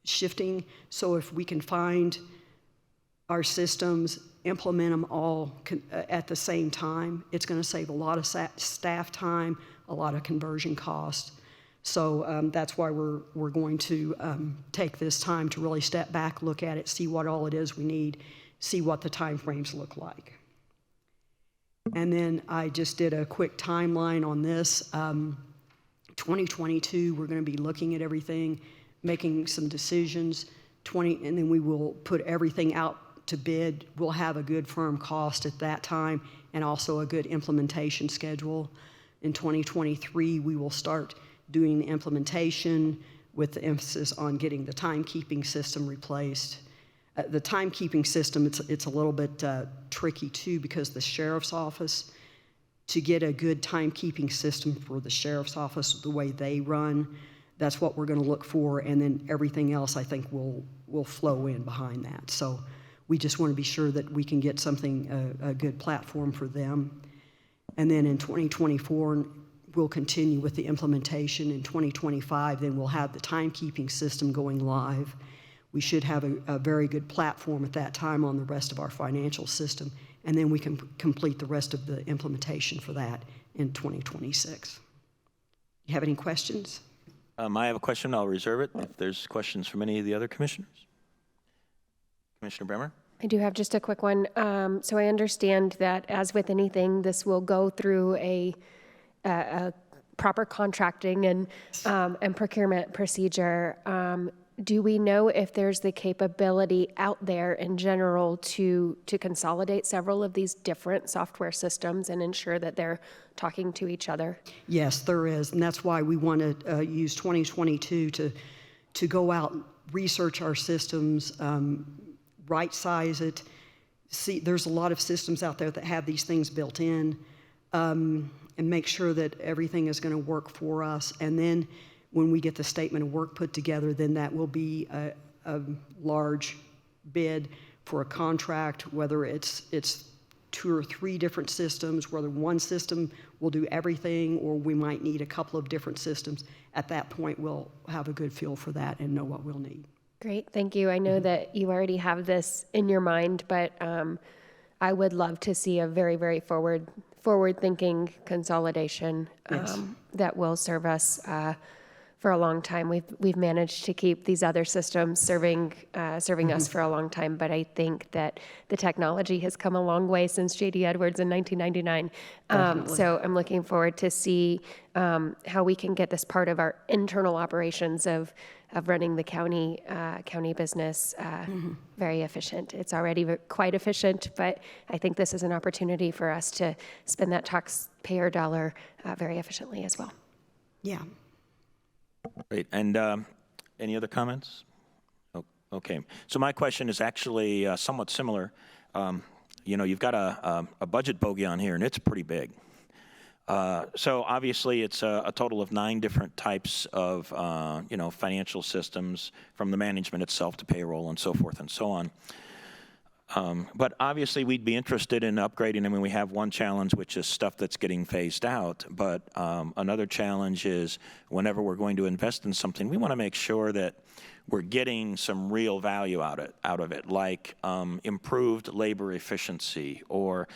shifting. So if we can find our systems, implement them all at the same time, it's going to save a lot of staff time, a lot of conversion cost. So that's why we're going to take this time to really step back, look at it, see what all it is we need, see what the time frames look like. And then I just did a quick timeline on this. 2022, we're going to be looking at everything, making some decisions. And then we will put everything out to bid. We'll have a good firm cost at that time and also a good implementation schedule. In 2023, we will start doing the implementation with the emphasis on getting the timekeeping system replaced. The timekeeping system, it's a little bit tricky too because the Sheriff's Office, to get a good timekeeping system for the Sheriff's Office, the way they run, that's what we're going to look for, and then everything else I think will flow in behind that. So we just want to be sure that we can get something, a good platform for them. And then in 2024, we'll continue with the implementation. In 2025, then we'll have the timekeeping system going live. We should have a very good platform at that time on the rest of our financial system, and then we can complete the rest of the implementation for that in 2026. You have any questions? I have a question. I'll reserve it if there's questions from any of the other commissioners. Commissioner Bremer? I do have just a quick one. So I understand that, as with anything, this will go through a proper contracting and procurement procedure. Do we know if there's the capability out there in general to consolidate several of these different software systems and ensure that they're talking to each other? Yes, there is, and that's why we want to use 2022 to go out, research our systems, right-size it. See, there's a lot of systems out there that have these things built in, and make sure that everything is going to work for us. And then when we get the statement of work put together, then that will be a large bid for a contract, whether it's 2 or 3 different systems, whether one system will do everything or we might need a couple of different systems. At that point, we'll have a good feel for that and know what we'll need. Great, thank you. I know that you already have this in your mind, but I would love to see a very, very forward-thinking consolidation that will serve us for a long time. We've managed to keep these other systems serving us for a long time, but I think that the technology has come a long way since J.D. Edwards in 1999. So I'm looking forward to see how we can get this part of our internal operations of running the county business very efficient. It's already quite efficient, but I think this is an opportunity for us to spend that taxpayer dollar very efficiently as well. Yeah. Great. And any other comments? Oh, okay. So my question is actually somewhat similar. You've got a budget bogey on here, and it's pretty big. So obviously, it's a total of 9 different types of financial systems, from the management itself to payroll and so forth and so on. But obviously, we'd be interested in upgrading. I mean, we have one challenge, which is stuff that's getting phased out. But another challenge is whenever we're going to invest in something, we want to make sure that we're getting some real value out of it, like improved labor efficiency, or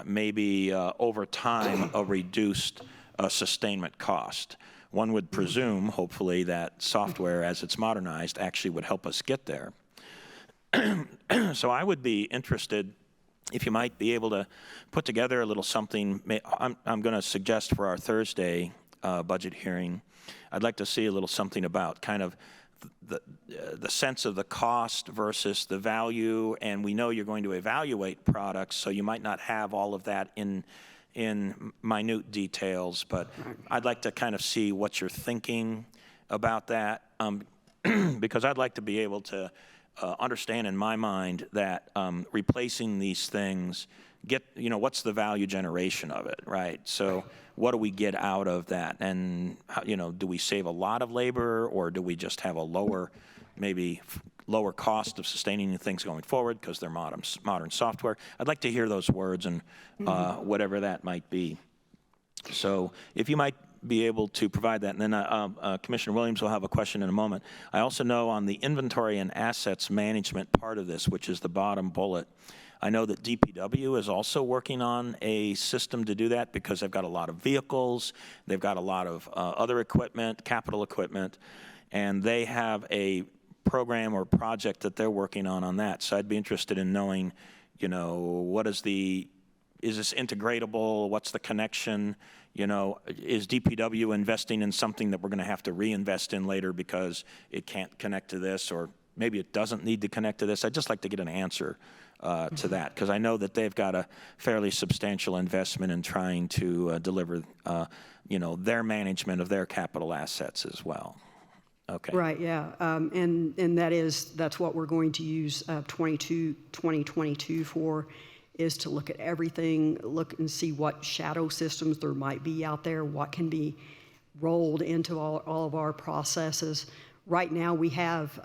maybe over time a reduced sustainment cost. One would presume, hopefully, that software, as it's modernized, actually would help us get there. So I would be interested if you might be able to put together a little something. I'm going to suggest for our Thursday budget hearing, I'd like to see a little something about kind of the sense of the cost versus the value. And we know you're going to evaluate products, so you might not have all of that in minute details, but I'd like to kind of see what you're thinking about that, because I'd like to be able to understand in my mind that replacing these things, what's the value generation of it, right? So what do we get out of that? And, do we save a lot of labor, or do we just have a lower cost of sustaining things going forward because they're modern software? I'd like to hear those words and whatever that might be. So if you might be able to provide that. And then Commissioner Williams will have a question in a moment. I also know on the inventory and assets management part of this, which is the bottom bullet, I know that DPW is also working on a system to do that, because they've got a lot of vehicles, they've got a lot of other equipment, capital equipment, and they have a program or project that they're working on that. So I'd be interested in knowing, is this integratable? What's the connection? Is DPW investing in something that we're going to have to reinvest in later because it can't connect to this, or maybe it doesn't need to connect to this? I'd just like to get an answer to that, because I know that they've got a fairly substantial investment in trying to deliver, their management of their capital assets as well. Okay. Right, yeah. And that's what we're going to use 2022 for, is to look at everything, look and see what shadow systems there might be out there, what can be rolled into all of our processes. Right now we have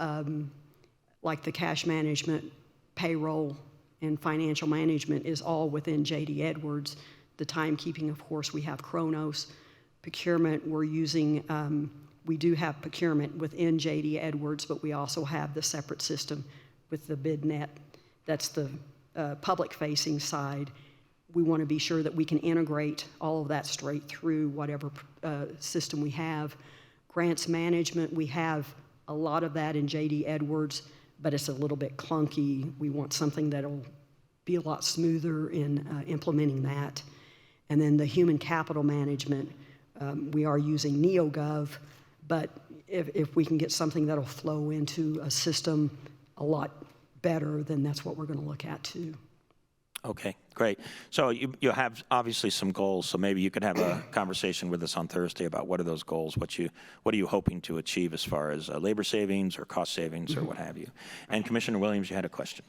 like the cash management, payroll, and financial management is all within J.D. Edwards. The timekeeping, of course, we have Kronos. Procurement, we're using, we do have procurement within J.D. Edwards, but we also have the separate system with the BidNet. That's the public-facing side. We want to be sure that we can integrate all of that straight through whatever system we have. Grants management, we have a lot of that in J.D. Edwards, but it's a little bit clunky. We want something that'll be a lot smoother in implementing that. And then the human capital management, we are using NeoGov, but if we can get something that'll flow into a system a lot better, then that's what we're going to look at too. Okay, great. So you have obviously some goals, so maybe you could have a conversation with us on Thursday about what are those goals, what are you hoping to achieve as far as labor savings or cost savings or what have you. And Commissioner Williams, you had a question.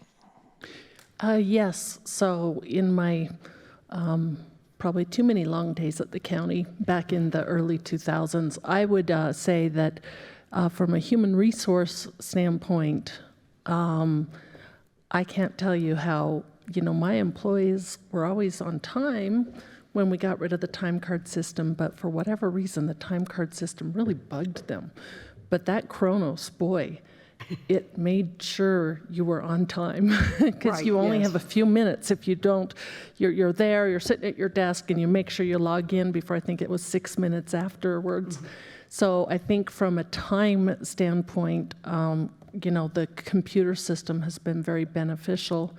Yes, so in my probably too many long days at the county back in the early 2000s, I would say that from a human resource standpoint, I can't tell you how my employees were always on time when we got rid of the time card system, but for whatever reason, the time card system really bugged them. But that Chronos, boy, it made sure you were on time because Right, you only yes. have a few minutes. If you don't, you're there, you're sitting at your desk, and you make sure you log in before, I think it was 6 minutes afterwards. So I think from a time standpoint, the computer system has been very beneficial.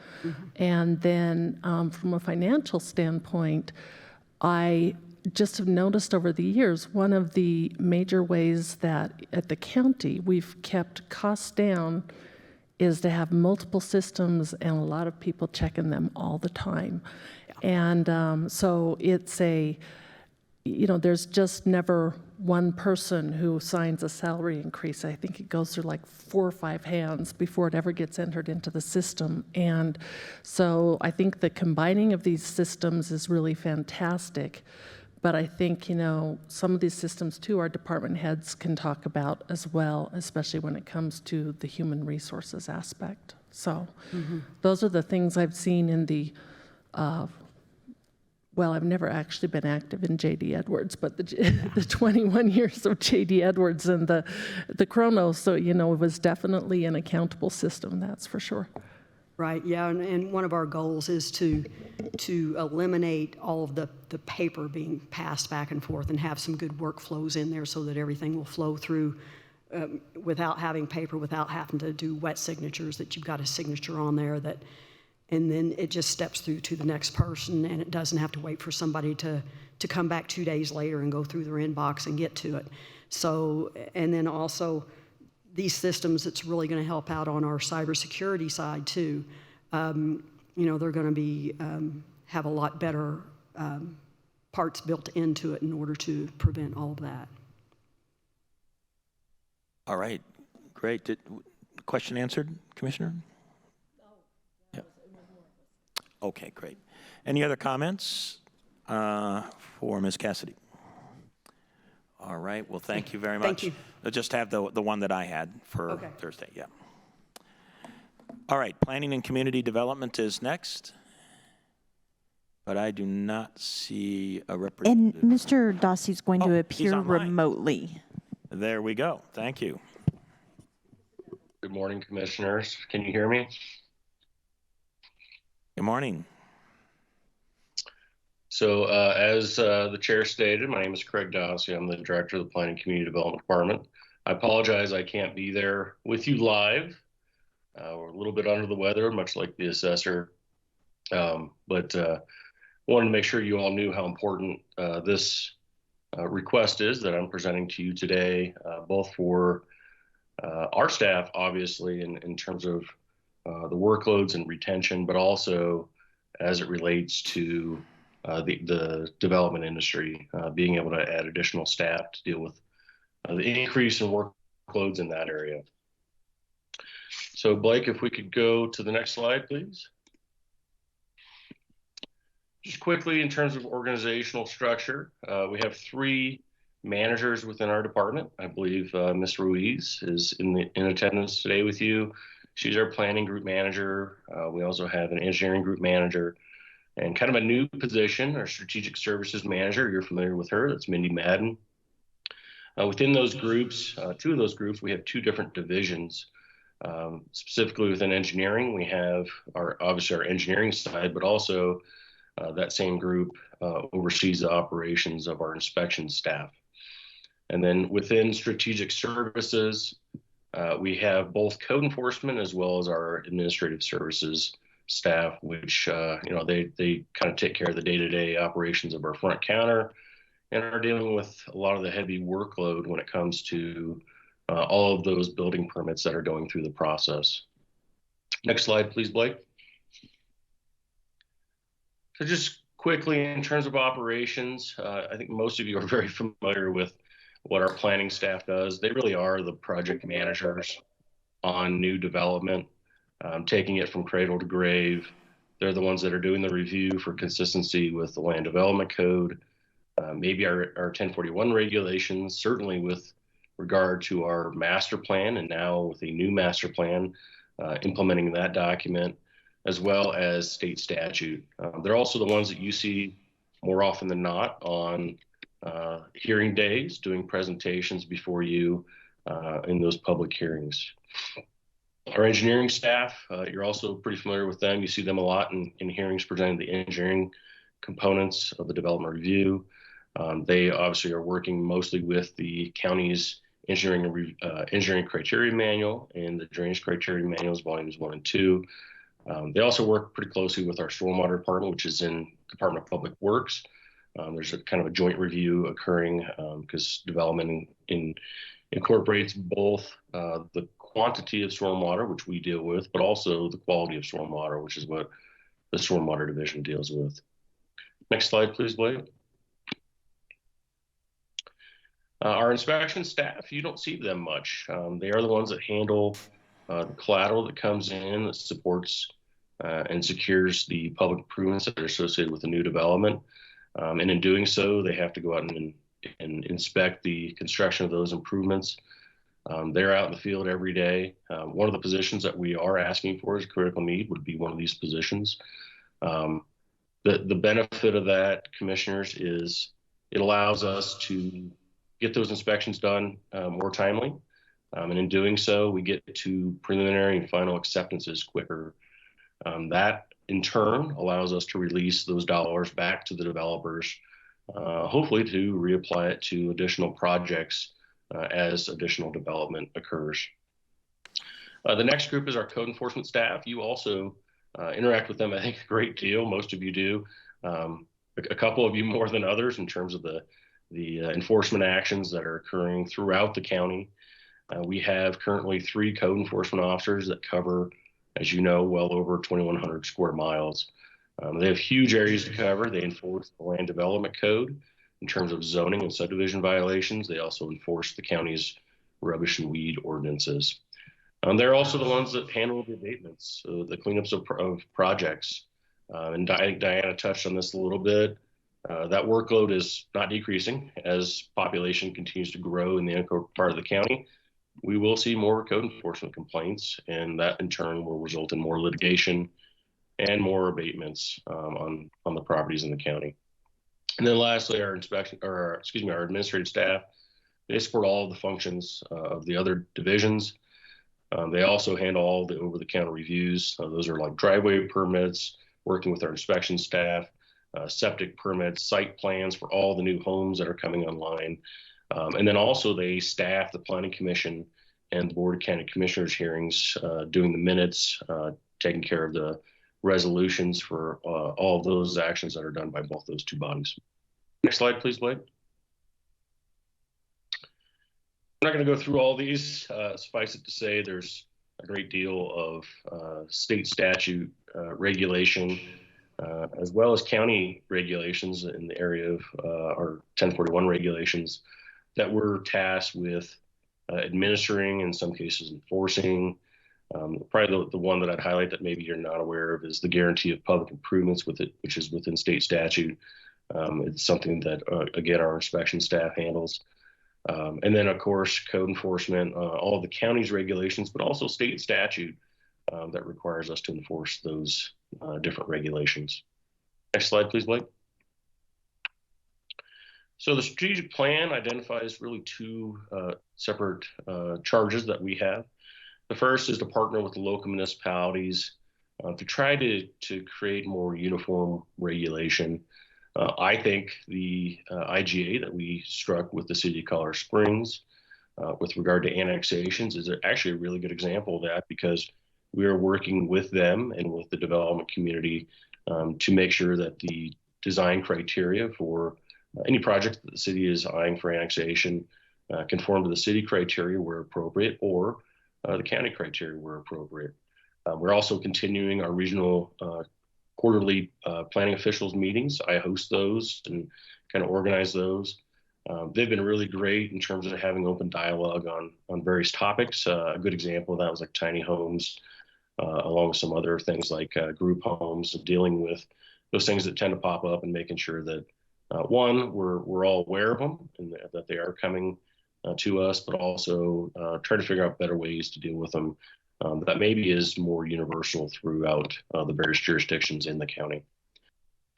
And then from a financial standpoint, I just have noticed over the years, one of the major ways that at the county we've kept costs down is to have multiple systems and a lot of people checking them all the time. And so it's there's just never one person who signs a salary increase. I think it goes through like 4 or 5 hands before it ever gets entered into the system. And so I think the combining of these systems is really fantastic. But I think, some of these systems too, our department heads can talk about as well, especially when it comes to the human resources aspect. So those are the things I've seen in the I've never actually been active in J.D. Edwards, but the 21 years of J.D. Edwards and the Chronos, so, it was definitely an accountable system, that's for sure. Right, yeah, and one of our goals is to eliminate all of the paper being passed back and forth and have some good workflows in there so that everything will flow through without having paper, without having to do wet signatures, that you've got a signature on there and then it just steps through to the next person, and it doesn't have to wait for somebody to come back 2 days later and go through their inbox and get to it. So, and then also these systems, it's really going to help out on our cybersecurity side too. They're going to be have a lot better parts built into it in order to prevent all of that. All right, great. Question answered, Commissioner? Okay, great. Any other comments for Ms. Cassidy? All right, well, thank you very much. Thank you. I'll just have the one that I had for Thursday, yeah. All right, Planning and Community Development is next, but I do not see a representative. And Mr. Dossey's going to he's appear online. remotely. There we go, thank you. Good morning, Commissioners. Can you hear me? Good morning. So as the chair stated, my name is Craig Dossey. I'm the director of the Planning and Community Development Department. I apologize I can't be there with you live. We're a little bit under the weather, much like the assessor. But wanted to make sure you all knew how important this request is that I'm presenting to you today, both for our staff, obviously, in terms of the workloads and retention, but also as it relates to the development industry, being able to add additional staff to deal with the increase in workloads in that area. So Blake, if we could go to the next slide, please. Just quickly, in terms of organizational structure, we have 3 managers within our department. I believe Ms. Ruiz is in attendance today with you. She's our planning group manager. We also have an engineering group manager and kind of a new position, our strategic services manager. You're familiar with her. That's Mindy Madden. Within those groups, 2 of those groups, we have 2 different divisions. Specifically within engineering, we have obviously our engineering side, but also that same group oversees the operations of our inspection staff. And then within strategic services, we have both code enforcement as well as our administrative services staff, which they kind of take care of the day-to-day operations of our front counter and are dealing with a lot of the heavy workload when it comes to all of those building permits that are going through the process. Next slide, please, Blake. So just quickly, in terms of operations, I think most of you are very familiar with what our planning staff does. They really are the project managers on new development, taking it from cradle to grave. They're the ones that are doing the review for consistency with the land development code, maybe our 1041 regulations, certainly with regard to our master plan, and now with a new master plan, implementing that document. as well as state statute. They're also the ones that you see more often than not on hearing days, doing presentations before you in those public hearings. Our engineering staff, you're also pretty familiar with them. You see them a lot in hearings presenting the engineering components of the development review. They obviously are working mostly with the county's engineering criteria manual and the drainage criteria manuals, volumes 1 and 2. They also work pretty closely with our stormwater department, which is in Department of Public Works. There's a kind of a joint review occurring because development incorporates both the quantity of stormwater, which we deal with, but also the quality of stormwater, which is what the stormwater division deals with. Next slide, please, Blake. Our inspection staff, you don't see them much. They are the ones that handle the collateral that comes in that supports and secures the public improvements that are associated with the new development. And in doing so, they have to go out and inspect the construction of those improvements. They're out in the field every day. One of the positions that we are asking for as a critical need would be one of these positions. The benefit of that, commissioners, is it allows us to get those inspections done more timely. And in doing so, we get to preliminary and final acceptances quicker. That in turn allows us to release those dollars back to the developers, hopefully to reapply it to additional projects as additional development occurs. The next group is our code enforcement staff. You also interact with them, I think, a great deal. Most of you do. A couple of you more than others in terms of the enforcement actions that are occurring throughout the county. We have currently 3 code enforcement officers that cover, as you know, well over 2,100 square miles. They have huge areas to cover. They enforce the land development code in terms of zoning and subdivision violations. They also enforce the county's rubbish and weed ordinances. They're also the ones that handle the abatements, so the cleanups of projects. And Diana touched on this a little bit. That workload is not decreasing as population continues to grow in the unincorporated part of the county. We will see more code enforcement complaints, and that in turn will result in more litigation and more abatements on the properties in the county. And then lastly, our administrative staff, they support all of the functions of the other divisions. They also handle all the over-the-counter reviews. Those are like driveway permits, working with our inspection staff, septic permits, site plans for all the new homes that are coming online. And then also they staff the Planning Commission and the Board of County Commissioners hearings, doing the minutes, taking care of the resolutions for all of those actions that are done by both those two bodies. Next slide, please, Blake. I'm not going to go through all these. Suffice it to say, there's a great deal of state statute regulation, as well as county regulations in the area of our 1041 regulations that we're tasked with administering, in some cases enforcing. Probably the one that I'd highlight that maybe you're not aware of is the guarantee of public improvements with it, which is within state statute. It's something that, again, our inspection staff handles. And then, of course, code enforcement, all of the county's regulations, but also state statute that requires us to enforce those different regulations. Next slide, please, Blake. So the strategic plan identifies really 2 separate charges that we have. The first is to partner with the local municipalities to try to create more uniform regulation. I think the IGA that we struck with the city of Colorado Springs with regard to annexations is actually a really good example of that, because we are working with them and with the development community to make sure that the design criteria for any project that the city is eyeing for annexation conform to the city criteria where appropriate, or the county criteria where appropriate. We're also continuing our regional quarterly planning officials meetings. I host those and kind of organize those. They've been really great in terms of having open dialogue on various topics. A good example of that was like tiny homes, along with some other things like group homes, dealing with those things that tend to pop up and making sure that one, we're all aware of them and that they are coming to us, but also try to figure out better ways to deal with them that maybe is more universal throughout the various jurisdictions in the county.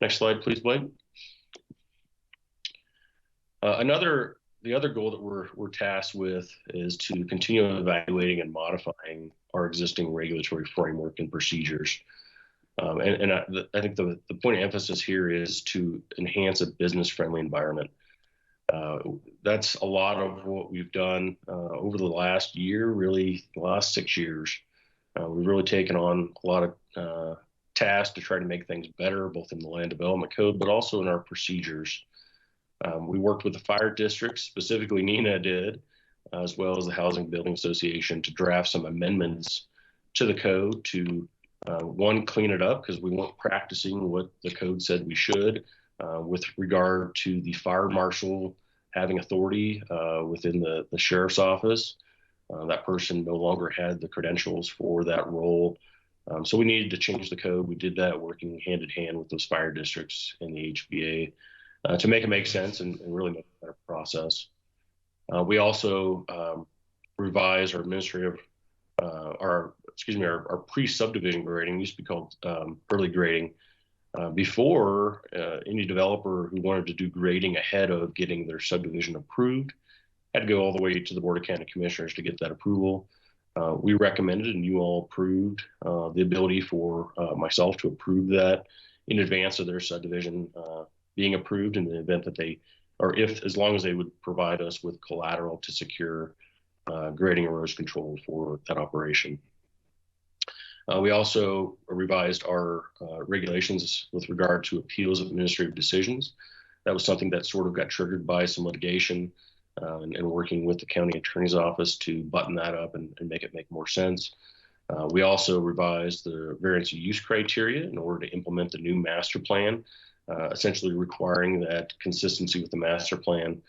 Next slide, please, Blake. The other goal that we're tasked with is to continue evaluating and modifying our existing regulatory framework and procedures. I think the point of emphasis here is to enhance a business-friendly environment. That's a lot of what we've done over the last year, really the last 6 years. We've really taken on a lot of tasks to try to make things better, both in the land development code, but also in our procedures. We worked with the fire districts, specifically Nina did, as well as the Housing Building Association, to draft some amendments to the code to, one, clean it up because we weren't practicing what the code said we should with regard to the fire marshal having authority within the sheriff's office. That person no longer had the credentials for that role. So we needed to change the code. We did that working hand in hand with those fire districts and the HBA to make it make sense and really make a better process. We also revised our administrative, our pre-subdivision grading, used to be called early grading. Before, any developer who wanted to do grading ahead of getting their subdivision approved had to go all the way to the Board of County Commissioners to get that approval. We recommended and you all approved the ability for myself to approve that in advance of their subdivision being approved in the event that they, or if, as long as they would provide us with collateral to secure grading erosion control for that operation. We also revised our regulations with regard to appeals of administrative decisions. That was something that sort of got triggered by some litigation and working with the county attorney's office to button that up and make it make more sense. We also revised the variance of use criteria in order to implement the new master plan, essentially requiring that consistency with the master plan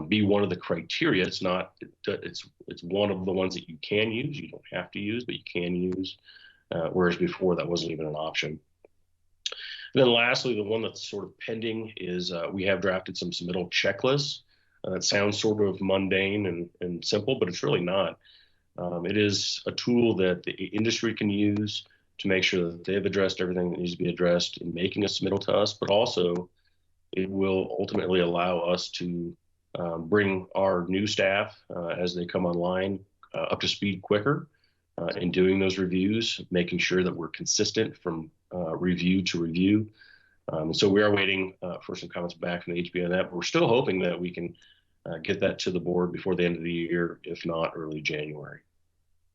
be one of the criteria. It's not, it's one of the ones that you can use. You don't have to use, but you can use, whereas before that wasn't even an option. And then lastly, the one that's sort of pending is we have drafted some submittal checklists. That sounds sort of mundane and simple, but it's really not. It is a tool that the industry can use to make sure that they've addressed everything that needs to be addressed in making a submittal to us, but also it will ultimately allow us to bring our new staff as they come online up to speed quicker in doing those reviews, making sure that we're consistent from review to review. So we are waiting for some comments back from the HB on that, but we're still hoping that we can get that to the board before the end of the year, if not early January.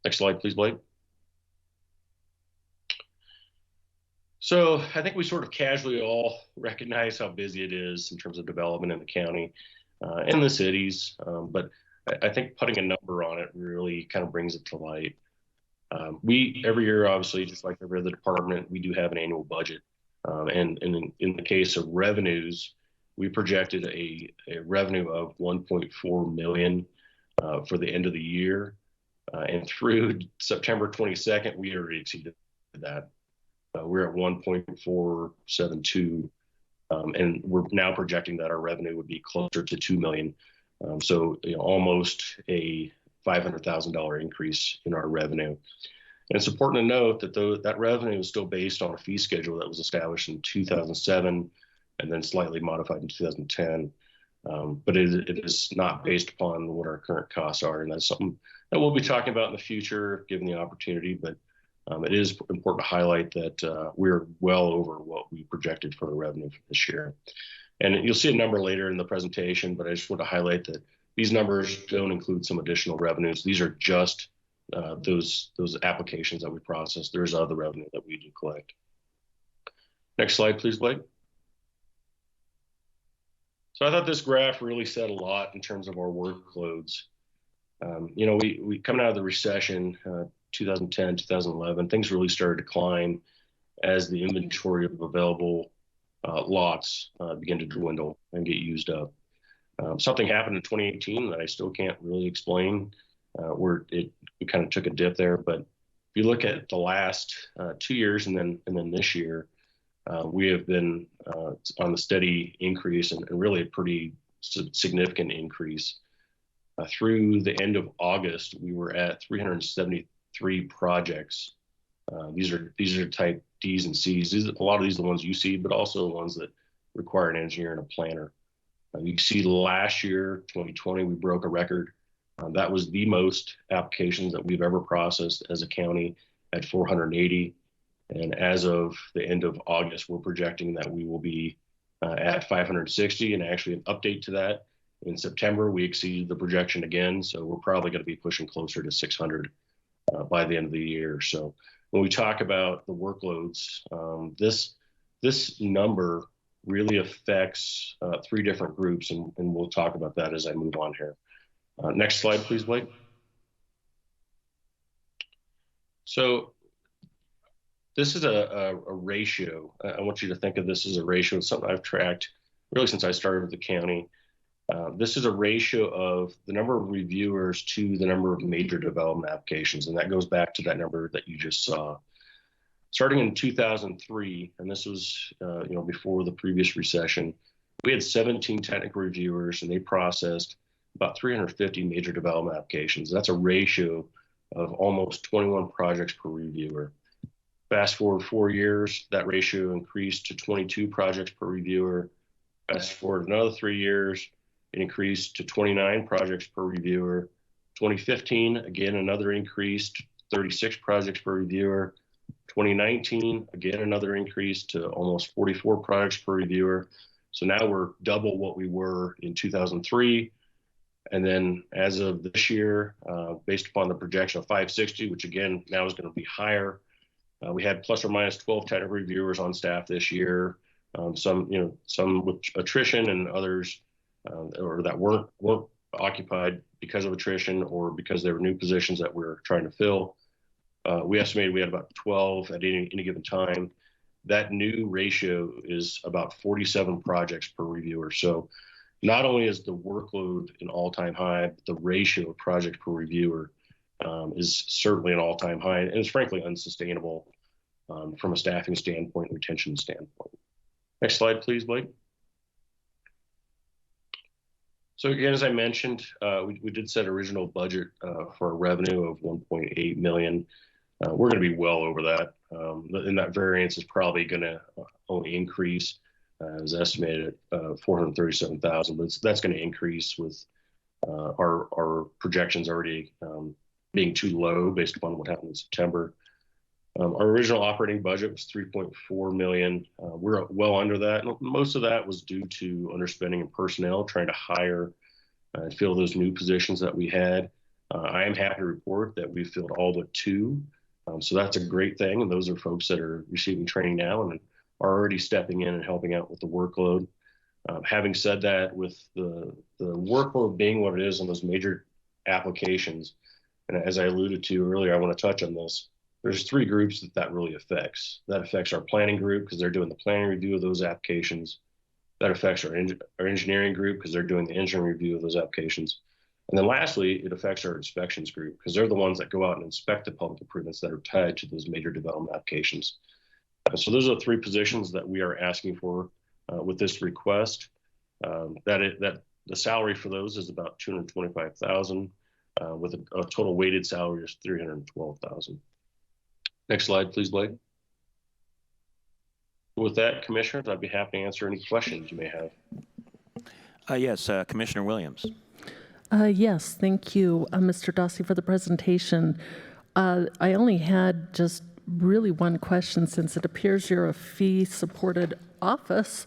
Next slide, please, Blake. So I think we sort of casually all recognize how busy it is in terms of development in the county and the cities, but I think putting a number on it really kind of brings it to light. We, every year, obviously, just like every other department, we do have an annual budget. And in the case of revenues, we projected a revenue of $1.4 million for the end of the year. And through September 22nd, we already exceeded that. We're at 1.472, and we're now projecting that our revenue would be closer to 2 million. So almost a $500,000 increase in our revenue. And it's important to note that that revenue is still based on a fee schedule that was established in 2007 and then slightly modified in 2010. But it is not based upon what our current costs are, and that's something that we'll be talking about in the future, given the opportunity. But it is important to highlight that we're well over what we projected for the revenue for this year. And you'll see a number later in the presentation, but I just want to highlight that these numbers don't include some additional revenues. These are just those applications that we process. There's other revenue that we do collect. Next slide, please, Blake. So I thought this graph really said a lot in terms of our workloads. We coming out of the recession, 2010, 2011, things really started to climb as the inventory of available lots began to dwindle and get used up. Something happened in 2018 that I still can't really explain, where it kind of took a dip there. But if you look at the last 2 years and then this year, we have been on a steady increase and really a pretty significant increase. Through the end of August, we were at 3 projects. These are type Ds and Cs. A lot of these are the ones you see, but also the ones that require an engineer and a planner. You can see last year, 2020, we broke a record. That was the most applications that we've ever processed as a county at 480. And as of the end of August, we're projecting that we will be at 560. And actually an update to that, in September, we exceeded the projection again. So we're probably going to be pushing closer to 600 by the end of the year. So when we talk about the workloads, this number really affects 3 different groups, and we'll talk about that as I move on here. Next slide, please, Blake. So this is a ratio. I want you to think of this as a ratio. It's something I've tracked really since I started with the county. This is a ratio of the number of reviewers to the number of major development applications, and that goes back to that number that you just saw. Starting in 2003, and this was before the previous recession, we had 17 technical reviewers, and they processed about 350 major development applications. That's a ratio of almost 21 projects per reviewer. Fast forward 4 years, that ratio increased to 22 projects per reviewer. Fast forward another 3 years, it increased to 29 projects per reviewer. 2015, again, another increase to 36 projects per reviewer. 2019, again, another increase to almost 44 projects per reviewer. So now we're double what we were in 2003. And then as of this year, based upon the projection of 560, which again, now is going to be higher, we had plus or minus 12 technical reviewers on staff this year. Some with attrition and others or that weren't occupied because of attrition or because they were new positions that we're trying to fill. We estimated we had about 12 at any given time. That new ratio is about 47 projects per reviewer. So not only is the workload an all-time high, but the ratio of projects per reviewer is certainly an all-time high, and it's frankly unsustainable from a staffing standpoint, retention standpoint. Next slide, please, Blake. So again, as I mentioned, we did set original budget for a revenue of $1.8 million. We're going to be well over that, and that variance is probably going to only increase. Is estimated at $437,000, but that's going to increase with our projections already being too low based upon what happened in September. Our original operating budget was $3.4 million. We're well under that. Most of that was due to underspending in personnel, trying to hire and fill those new positions that we had. I am happy to report that we filled all but 2. So that's a great thing. And those are folks that are receiving training now and are already stepping in and helping out with the workload. Having said that, with the workload being what it is on those major applications, and as I alluded to earlier, I want to touch on this. There's 3 groups that really affects. That affects our planning group because they're doing the planning review of those applications. That affects our engineering group because they're doing the engineering review of those applications. And then lastly, it affects our inspections group because they're the ones that go out and inspect the public improvements that are tied to those major development applications. So those are the 3 positions that we are asking for with this request. That the salary for those is about $225,000 with a total weighted salary is $312,000. Next slide, please, Blake. With that, Commissioners, I'd be happy to answer any questions you may have. Yes, Commissioner Williams. Yes, thank you, Mr. Dossi, for the presentation. I only had just really one question, since it appears you're a fee-supported office,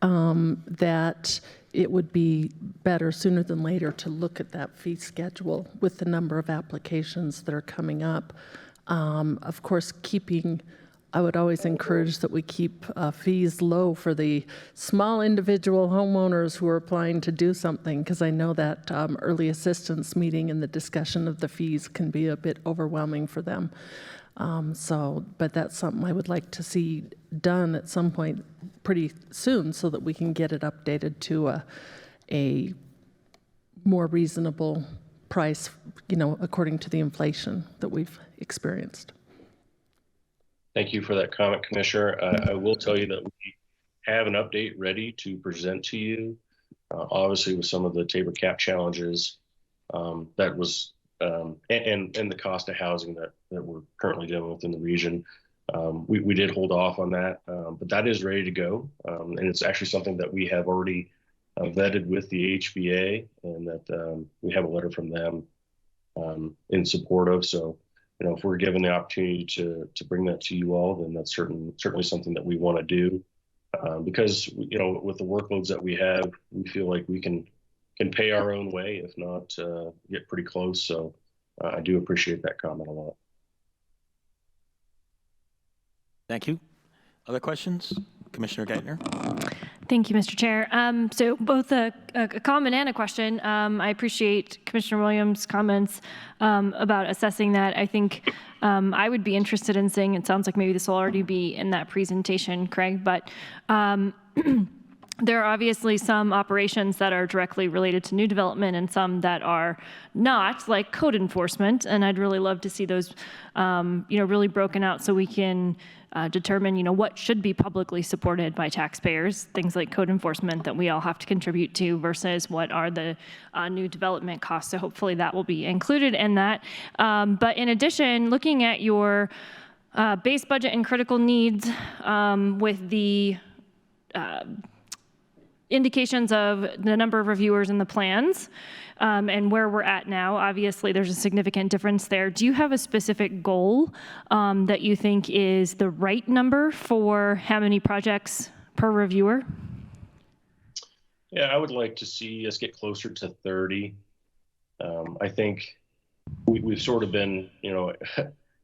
that it would be better sooner than later to look at that fee schedule with the number of applications that are coming up. Of course, I would always encourage that we keep fees low for the small individual homeowners who are applying to do something, because I know that early assistance meeting and the discussion of the fees can be a bit overwhelming for them. But that's something I would like to see done at some point pretty soon so that we can get it updated to a more reasonable price, according to the inflation that we've experienced. Thank you for that comment, Commissioner. I will tell you that we have an update ready to present to you. Obviously, with some of the Tabor cap challenges, that was and the cost of housing that we're currently dealing with in the region. We did hold off on that, but that is ready to go. And it's actually something that we have already vetted with the HBA, and that we have a letter from them in support of. So, if we're given the opportunity to bring that to you all, then that's certainly something that we want to do. Because, with the workloads that we have, we feel like we can pay our own way, if not get pretty close. So I do appreciate that comment a lot. Thank you. Other questions? Commissioner Geithner? Thank you, Mr. Chair. So both a comment and a question. I appreciate Commissioner Williams' comments about assessing that. I think I would be interested in seeing, it sounds like maybe this will already be in that presentation, Craig, but there are obviously some operations that are directly related to new development and some that are not, like code enforcement. And I'd really love to see those, really broken out so we can determine, what should be publicly supported by taxpayers, things like code enforcement that we all have to contribute to versus what are the new development costs. So hopefully that will be included in that. But in addition, looking at your base budget and critical needs with the indications of the number of reviewers and the plans and where we're at now, obviously there's a significant difference there. Do you have a specific goal that you think is the right number for how many projects per reviewer? Yeah, I would like to see us get closer to 30. I think we've sort of been,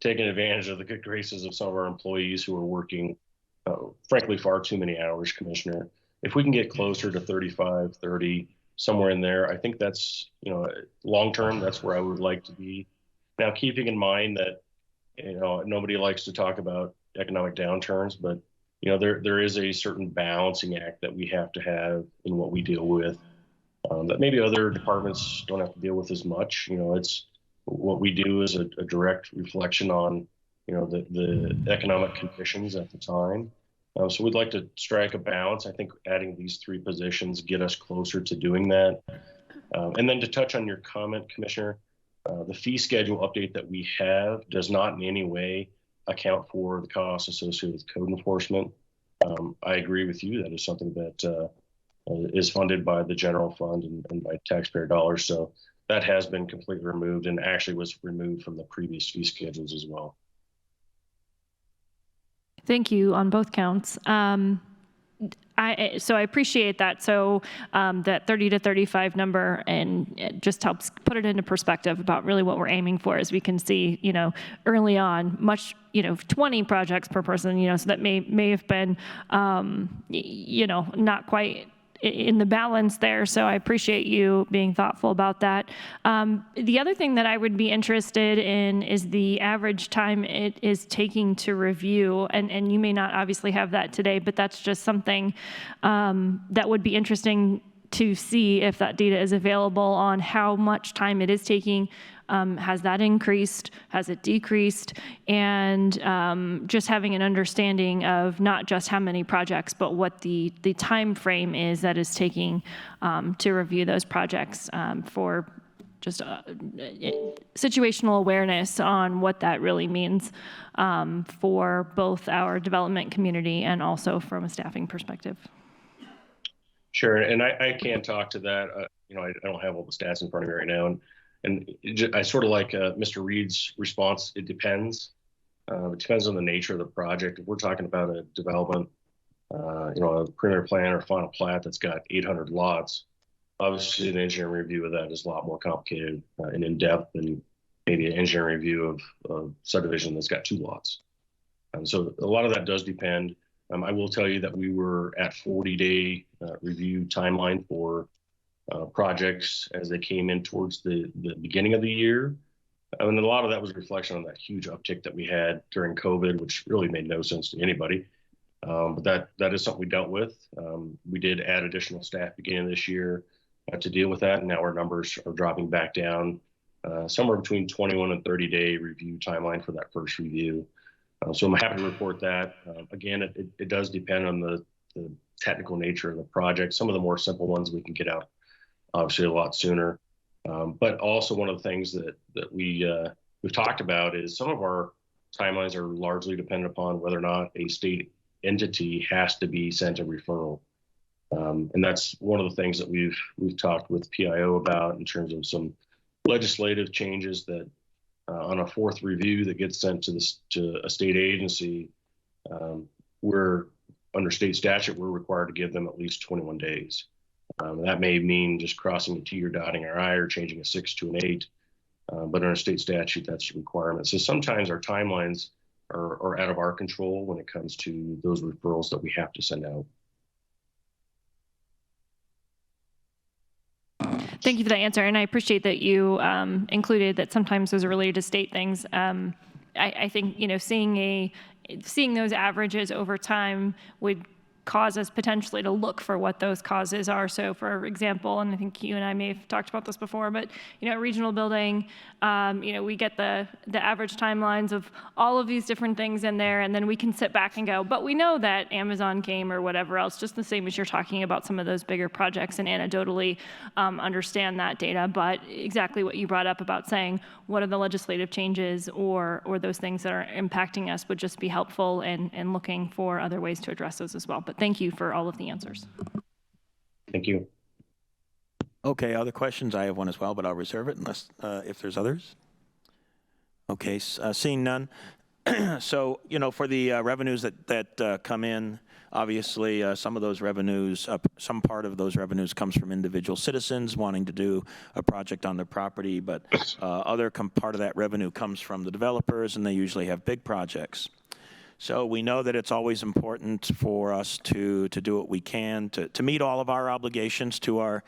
taking advantage of the good graces of some of our employees who are working, frankly, far too many hours, Commissioner. If we can get closer to 35, 30, somewhere in there, I think that's, long term, that's where I would like to be. Now, keeping in mind that, nobody likes to talk about economic downturns, but, there is a certain balancing act that we have to have in what we deal with that maybe other departments don't have to deal with as much. It's what we do is a direct reflection on, the economic conditions at the time. So we'd like to strike a balance. I think adding these 3 positions get us closer to doing that. And then to touch on your comment, Commissioner, the fee schedule update that we have does not in any way account for the costs associated with code enforcement. I agree with you. That is something that is funded by the general fund and by taxpayer dollars. So that has been completely removed and actually was removed from the previous fee schedules as well. Thank you on both counts. So I appreciate that. So that 30 to 35 number, and it just helps put it into perspective about really what we're aiming for. As we can see, early on, 20 projects per person, so that may have been, not quite in the balance there. So I appreciate you being thoughtful about that. The other thing that I would be interested in is the average time it is taking to review. And you may not obviously have that today, but that's just something that would be interesting to see if that data is available on how much time it is taking. Has that increased? Has it decreased? And just having an understanding of not just how many projects, but what the time frame is that is taking to review those projects for just situational awareness on what that really means for both our development community and also from a staffing perspective. Sure, and I can talk to that. I don't have all the stats in front of me right now, and I sort of like Mr. Reed's response. It depends. It depends on the nature of the project. If we're talking about a development, a preliminary plan or final plat that's got 800 lots, obviously an engineering review of that is a lot more complicated and in depth than maybe an engineering review of subdivision that's got 2 lots. So a lot of that does depend. I will tell you that we were at 40-day review timeline for projects as they came in towards the beginning of the year. And a lot of that was a reflection on that huge uptick that we had during COVID, which really made no sense to anybody. But that is something we dealt with. We did add additional staff beginning of this year to deal with that. And now our numbers are dropping back down somewhere between 21 and 30-day review timeline for that first review. So I'm happy to report that. Again, it does depend on the technical nature of the project. Some of the more simple ones we can get out obviously a lot sooner. But also one of the things that we've talked about is some of our timelines are largely dependent upon whether or not a state entity has to be sent a referral. And that's one of the things that we've talked with PIO about in terms of some legislative changes that on a fourth review that gets sent to a state agency, we're under state statute, we're required to give them at least 21 days. That may mean just crossing a T or dotting our I or changing a 6 to an 8, but under state statute, that's a requirement. So sometimes our timelines are out of our control when it comes to those referrals that we have to send out. Thank you for that answer, and I appreciate that you included that sometimes those are related to state things. I think seeing those averages over time would cause us potentially to look for what those causes are. So for example, and I think you and I may have talked about this before, but regional building, we get the average timelines of all of these different things in there, and then we can sit back and go, but we know that Amazon came or whatever else, just the same as you're talking about some of those bigger projects and anecdotally understand that data. But exactly what you brought up about saying what are the legislative changes or those things that are impacting us would just be helpful in looking for other ways to address those as well. But thank you for all of the answers. Thank you. Okay, other questions? I have one as well, but I'll reserve it unless if there's others. Okay, seeing none. So, for the revenues that come in, obviously some of those revenues, some part of those revenues comes from individual citizens wanting to do a project on their property, but other part of that revenue comes from the developers, and they usually have big projects. So we know that it's always important for us to do what we can to meet all of our obligations to our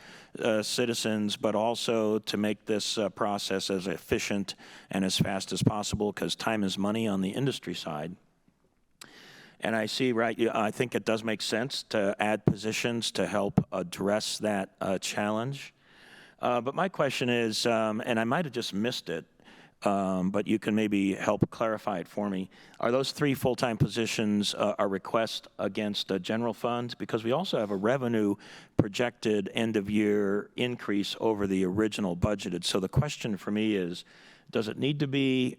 citizens, but also to make this process as efficient and as fast as possible, because time is money on the industry side. And I see, I think it does make sense to add positions to help address that challenge. But my question is, and I might have just missed it, but you can maybe help clarify it for me. Are those 3 full-time positions a request against a general fund? Because we also have a revenue projected end-of-year increase over the original budgeted. So the question for me is, does it need to be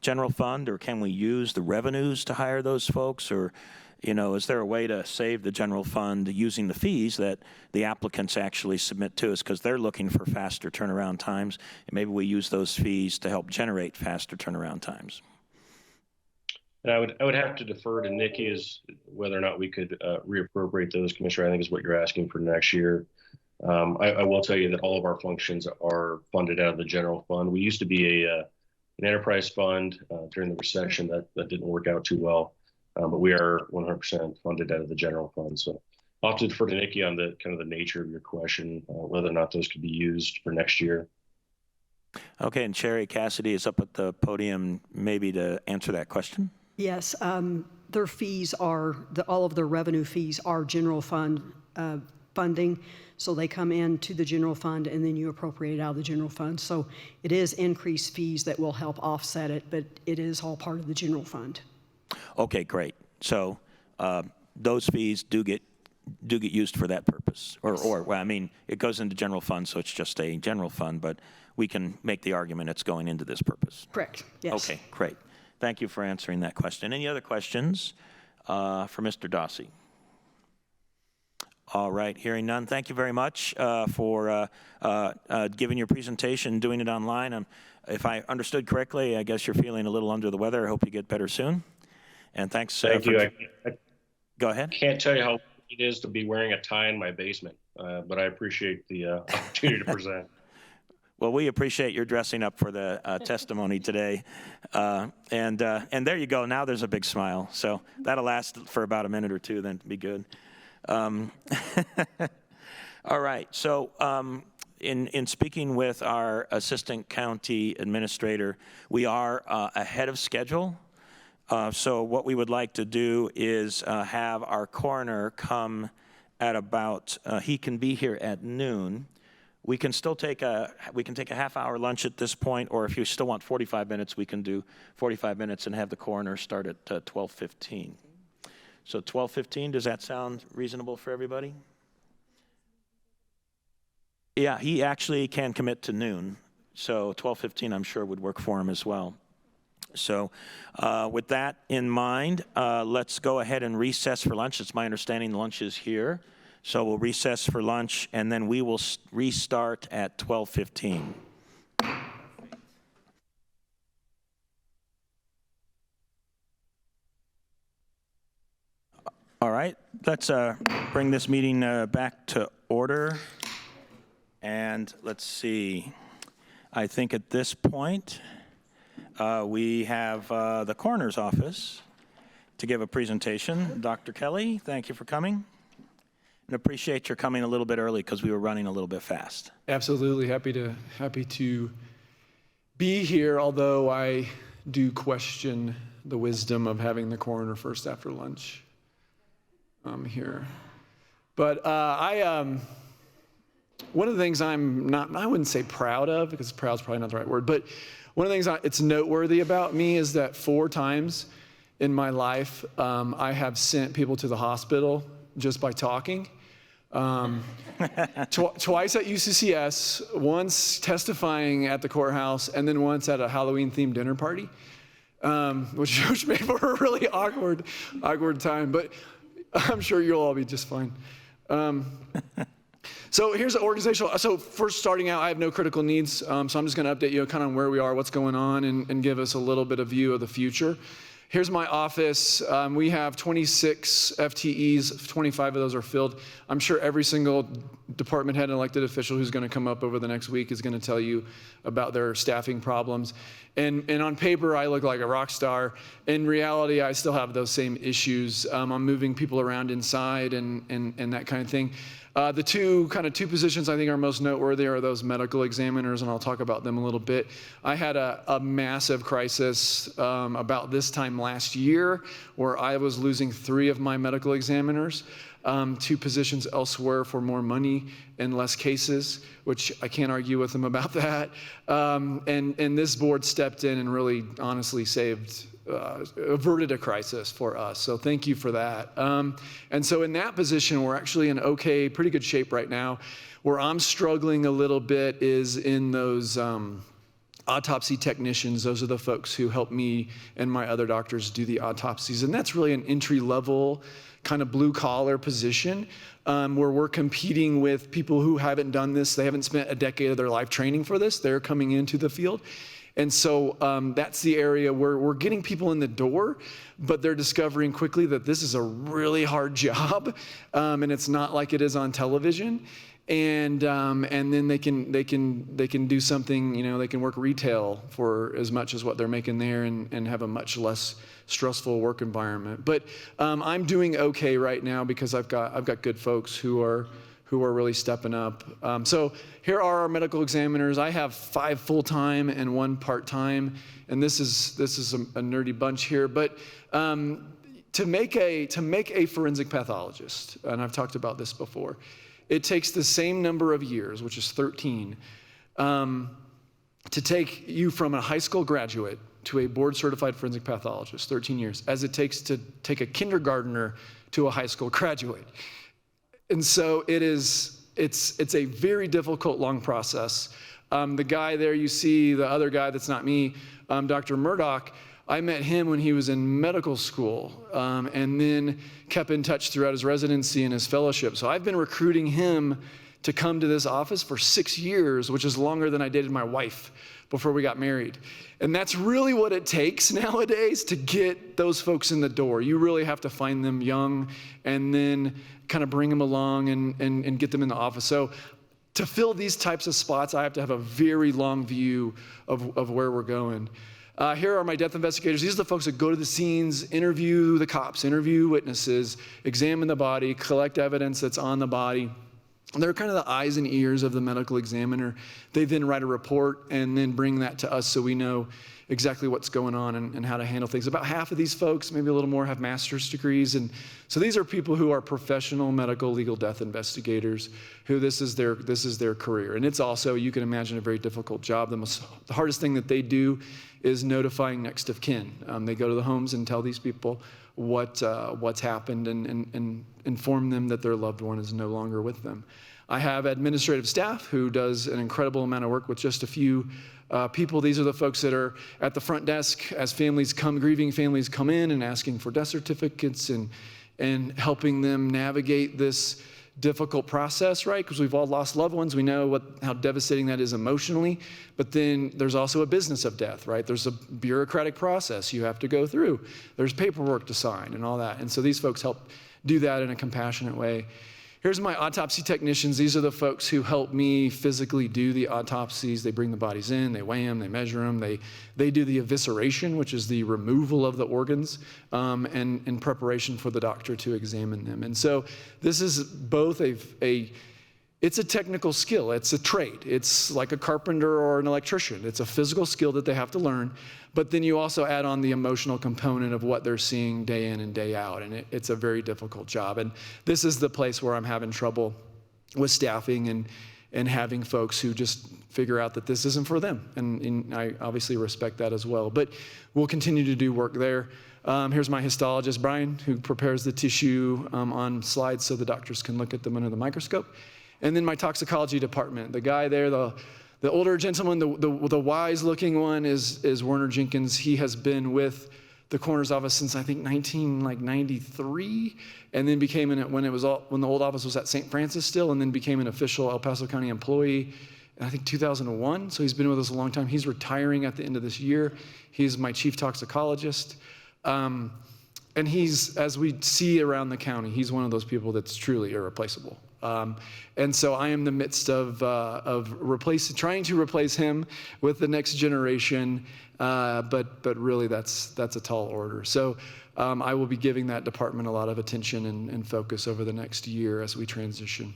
general fund, or can we use the revenues to hire those folks? Or, is there a way to save the general fund using the fees that the applicants actually submit to us, because they're looking for faster turnaround times, and maybe we use those fees to help generate faster turnaround times? And I would have to defer to Nikki as whether or not we could reappropriate those, Commissioner. I think is what you're asking for next year. I will tell you that all of our functions are funded out of the general fund. We used to be an enterprise fund during the recession. That didn't work out too well. But we are 100% funded out of the general fund. So I'll have to defer to Nikki on the kind of the nature of your question, whether or not those could be used for next year. Okay, and Sherry Cassidy is up at the podium maybe to answer that question. Yes, their fees are, all of their revenue fees are general fund funding. So they come into the general fund and then you appropriate out of the general fund. So it is increased fees that will help offset it, but it is all part of the general fund. Okay, great. So those fees do get used for that purpose, it goes into general fund, so it's just a general fund, but we can make the argument it's going into this purpose. Correct. Yes. Okay, great. Thank you for answering that question. Any other questions for Mr. Dossi? All right, hearing none. Thank you very much for giving your presentation, doing it online. If I understood correctly, I guess you're feeling a little under the weather. I hope you get better soon. And thanks. Thank you. Go ahead. Can't tell you how it is to be wearing a tie in my basement, but I appreciate the opportunity to present. Well, we appreciate your dressing up for the testimony today. And there you go. Now there's a big smile. So that'll last for about a minute or two, then be good. All right. So in speaking with our assistant county administrator, we are ahead of schedule. So what we would like to do is have our coroner come at about, he can be here at noon. We can still take a half-hour lunch at this point, or if you still want 45 minutes, we can do 45 minutes and have the coroner start at 12:15. So 12:15, does that sound reasonable for everybody? Yeah, he actually can commit to noon, so 12:15 I'm sure would work for him as well. So with that in mind, let's go ahead and recess for lunch. It's my understanding lunch is here. So we'll recess for lunch, and then we will restart at 12:15. All right, let's bring this meeting back to order. And let's see, I think at this point, we have the coroner's office to give a presentation. Dr. Kelly, thank you for coming. And appreciate your coming a little bit early because we were running a little bit fast. Absolutely, happy to be here, although I do question the wisdom of having the coroner first after lunch here. But one of the things I'm not, I wouldn't say proud of, because proud is probably not the right word, but one of the things it's noteworthy about me is that 4 times in my life, I have sent people to the hospital just by talking. Twice at UCCS, once testifying at the courthouse, and then once at a Halloween-themed dinner party, which made for a really awkward time. But I'm sure you'll all be just fine. So here's the organizational. So first starting out, I have no critical needs. So I'm just going to update you kind of on where we are, what's going on, and give us a little bit of view of the future. Here's my office. We have 26 FTEs. 25 of those are filled. I'm sure every single department head and elected official who's going to come up over the next week is going to tell you about their staffing problems. And on paper, I look like a rock star. In reality, I still have those same issues. I'm moving people around inside and that kind of thing. The two positions I think are most noteworthy are those medical examiners, and I'll talk about them a little bit. I had a massive crisis about this time last year where I was losing 3 of my medical examiners to positions elsewhere for more money and less cases, which I can't argue with them about that. And this board stepped in and really honestly averted a crisis for us. So thank you for that. And so in that position, we're actually in pretty good shape right now. Where I'm struggling a little bit is in those autopsy technicians. Those are the folks who help me and my other doctors do the autopsies. And that's really an entry-level kind of blue-collar position where we're competing with people who haven't done this. They haven't spent a decade of their life training for this. They're coming into the field. And so that's the area where we're getting people in the door, but they're discovering quickly that this is a really hard job, and it's not like it is on television. And then they can do something, they can work retail for as much as what they're making there and have a much less stressful work environment. But I'm doing okay right now because I've got good folks who are really stepping up. So here are our medical examiners. I have 5 full-time and 1 part-time, and this is a nerdy bunch here. But to make a forensic pathologist, and I've talked about this before, it takes the same number of years, which is 13, to take you from a high school graduate to a board-certified forensic pathologist, 13 years, as it takes to take a kindergartner to a high school graduate. And so it's a very difficult, long process. The guy there you see, the other guy that's not me, Dr. Murdoch, I met him when he was in medical school and then kept in touch throughout his residency and his fellowship. So I've been recruiting him to come to this office for 6 years, which is longer than I dated my wife before we got married. And that's really what it takes nowadays to get those folks in the door. You really have to find them young and then kind of bring them along and get them in the office. So to fill these types of spots, I have to have a very long view of where we're going. Here are my death investigators. These are the folks that go to the scenes, interview the cops, interview witnesses, examine the body, collect evidence that's on the body. They're kind of the eyes and ears of the medical examiner. They then write a report and then bring that to us so we know exactly what's going on and how to handle things. About half of these folks, maybe a little more, have master's degrees. And so these are people who are professional medical legal death investigators who this is their career. And it's also, you can imagine, a very difficult job. The hardest thing that they do is notifying next of kin. They go to the homes and tell these people what's happened and inform them that their loved one is no longer with them. I have administrative staff who does an incredible amount of work with just a few people. These are the folks that are at the front desk as grieving families come in and asking for death certificates and helping them navigate this difficult process, right? Because we've all lost loved ones. We know how devastating that is emotionally. But then there's also a business of death, right? There's a bureaucratic process you have to go through. There's paperwork to sign and all that. And so these folks help do that in a compassionate way. Here's my autopsy technicians. These are the folks who help me physically do the autopsies. They bring the bodies in, they weigh them, they measure them. They do the evisceration, which is the removal of the organs, and in preparation for the doctor to examine them. And so this is both it's a technical skill. It's a trade. It's like a carpenter or an electrician. It's a physical skill that they have to learn. But then you also add on the emotional component of what they're seeing day in and day out. And it's a very difficult job. And this is the place where I'm having trouble with staffing and having folks who just figure out that this isn't for them. And I obviously respect that as well. But we'll continue to do work there. Here's my histologist, Brian, who prepares the tissue on slides so the doctors can look at them under the microscope. And then my toxicology department, the guy there, the older gentleman, the wise-looking one is Werner Jenkins. He has been with the coroner's office since I think 1993, and then became when the old office was at St. Francis still, and then became an official El Paso County employee in I think 2001. So he's been with us a long time. He's retiring at the end of this year. He's my chief toxicologist. And he's, as we see around the county, he's one of those people that's truly irreplaceable. And so I am in the midst of trying to replace him with the next generation, but really that's a tall order. So I will be giving that department a lot of attention and focus over the next year as we transition.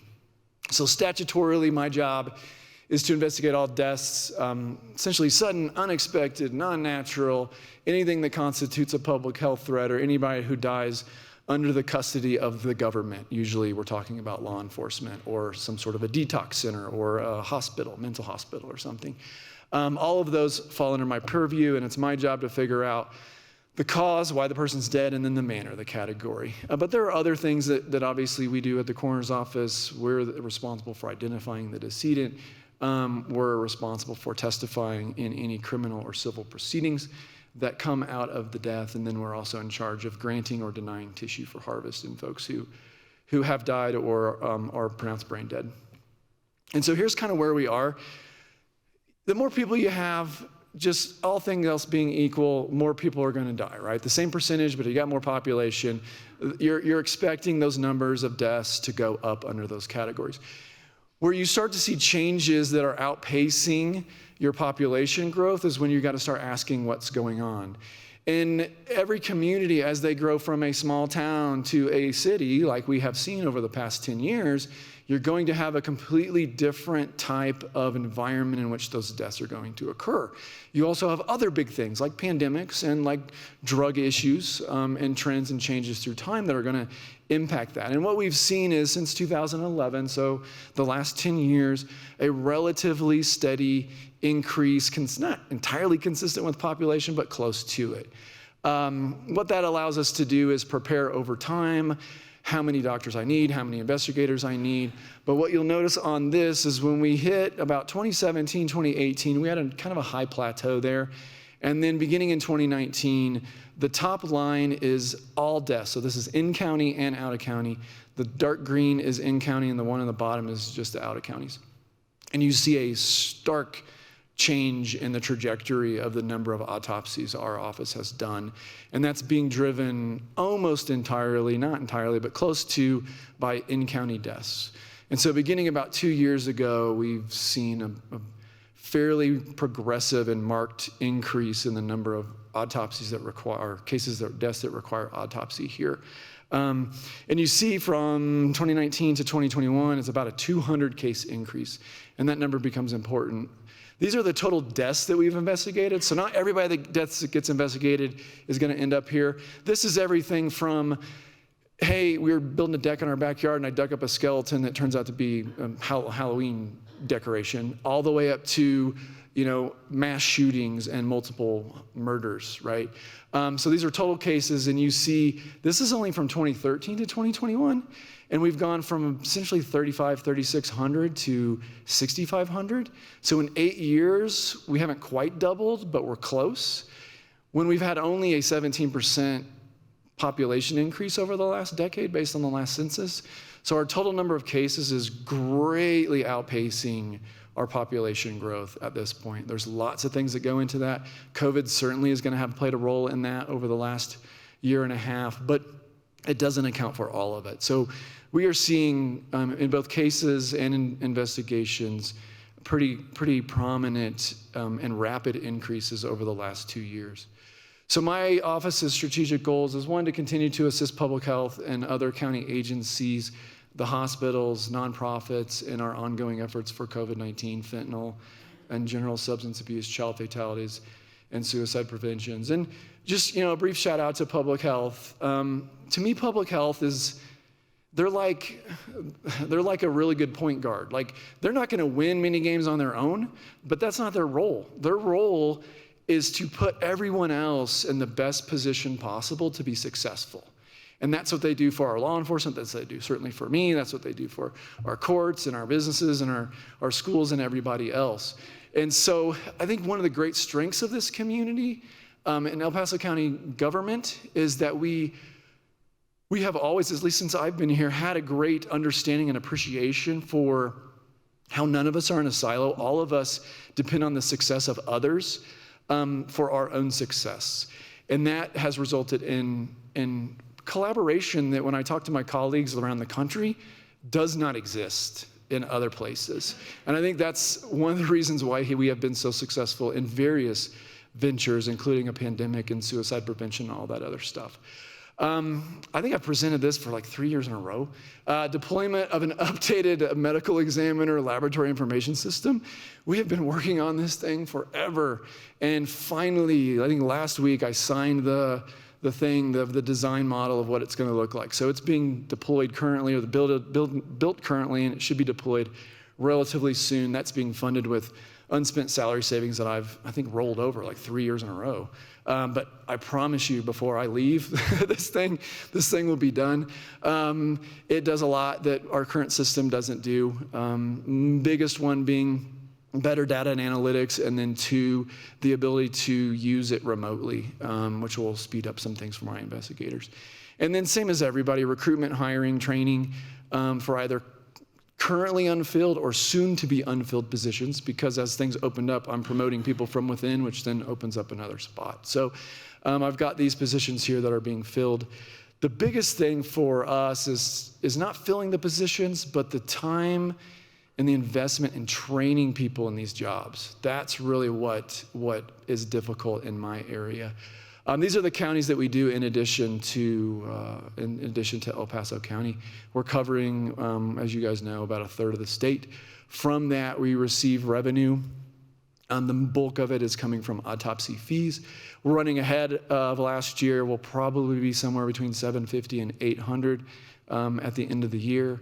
So statutorily, my job is to investigate all deaths, essentially sudden, unexpected, non-natural, anything that constitutes a public health threat, or anybody who dies under the custody of the government. Usually we're talking about law enforcement or some sort of a detox center or a hospital, mental hospital or something. All of those fall under my purview, and it's my job to figure out the cause, why the person's dead, and then the manner, the category. But there are other things that obviously we do at the coroner's office. We're responsible for identifying the decedent. We're responsible for testifying in any criminal or civil proceedings that come out of the death, and then we're also in charge of granting or denying tissue for harvest in folks who have died or are pronounced brain dead. And so here's kind of where we are. The more people you have, just all things else being equal, more people are going to die, right? The same percentage, but you got more population. You're expecting those numbers of deaths to go up under those categories. Where you start to see changes that are outpacing your population growth is when you got to start asking what's going on. In every community, as they grow from a small town to a city, like we have seen over the past 10 years, you're going to have a completely different type of environment in which those deaths are going to occur. You also have other big things like pandemics and like drug issues and trends and changes through time that are going to impact that. And what we've seen is since 2011, so the last 10 years, a relatively steady increase, not entirely consistent with population, but close to it. What that allows us to do is prepare over time how many doctors I need, how many investigators I need. But what you'll notice on this is when we hit about 2017, 2018, we had a kind of a high plateau there. And then beginning in 2019, the top line is all deaths. So this is in county and out of county. The dark green is in county, and the one on the bottom is just the out of counties. And you see a stark change in the trajectory of the number of autopsies our office has done. And that's being driven almost entirely, not entirely, but close to by in-county deaths. And so beginning about 2 years ago, we've seen a fairly progressive and marked increase in the number of autopsies that require, deaths that require autopsy here. And you see from 2019 to 2021, it's about a 200 case increase. And that number becomes important. These are the total deaths that we've investigated. So not everybody that gets investigated is going to end up here. This is everything from, hey, we were building a deck in our backyard and I dug up a skeleton that turns out to be a Halloween decoration, all the way up to, mass shootings and multiple murders, right? So these are total cases, and you see this is only from 2013 to 2021. And we've gone from essentially 3,600 to 6,500. So in 8 years, we haven't quite doubled, but we're close. When we've had only a 17% population increase over the last decade based on the last census. So our total number of cases is greatly outpacing our population growth at this point. There's lots of things that go into that. COVID certainly is going to have played a role in that over the last year and a half, but it doesn't account for all of it. So we are seeing in both cases and in investigations pretty prominent and rapid increases over the last 2 years. So my office's strategic goals is, one, to continue to assist public health and other county agencies, the hospitals, nonprofits in our ongoing efforts for COVID-19, fentanyl, and general substance abuse, child fatalities, and suicide preventions. And just, a brief shout out to public health. To me, public health is, they're like a really good point guard. Like, they're not gonna win many games on their own, but that's not their role. Their role is to put everyone else in the best position possible to be successful. And that's what they do for our law enforcement, that's what they do certainly for me, that's what they do for our courts and our businesses and our schools and everybody else. And so I think one of the great strengths of this community in El Paso County government is that we have always, at least since I've been here, had a great understanding and appreciation for how none of us are in a silo. All of us depend on the success of others for our own success. And that has resulted in collaboration that, when I talk to my colleagues around the country, does not exist in other places. And I think that's one of the reasons why we have been so successful in various ventures, including a pandemic and suicide prevention and all that other stuff. I think I've presented this for like 3 years in a row. Deployment of an updated medical examiner laboratory information system. We have been working on this thing forever. And finally, I think last week, I signed the design model of what it's going to look like. So it's being deployed currently, or built currently, and it should be deployed relatively soon. That's being funded with unspent salary savings that I think rolled over like 3 years in a row. But I promise you, before I leave, this thing will be done. It does a lot that our current system doesn't do. Biggest one being better data and analytics, and then 2, the ability to use it remotely, which will speed up some things for my investigators. And then same as everybody, recruitment, hiring, training for either currently unfilled or soon to be unfilled positions, because as things opened up, I'm promoting people from within, which then opens up another spot. So I've got these positions here that are being filled. The biggest thing for us is not filling the positions, but the time and the investment in training people in these jobs. That's really what is difficult in my area. These are the counties that we do in addition to El Paso County. We're covering, as you guys know, about a third of the state. From that, we receive revenue. The bulk of it is coming from autopsy fees. We're running ahead of last year. We'll probably be somewhere between $750 and $800 at the end of the year.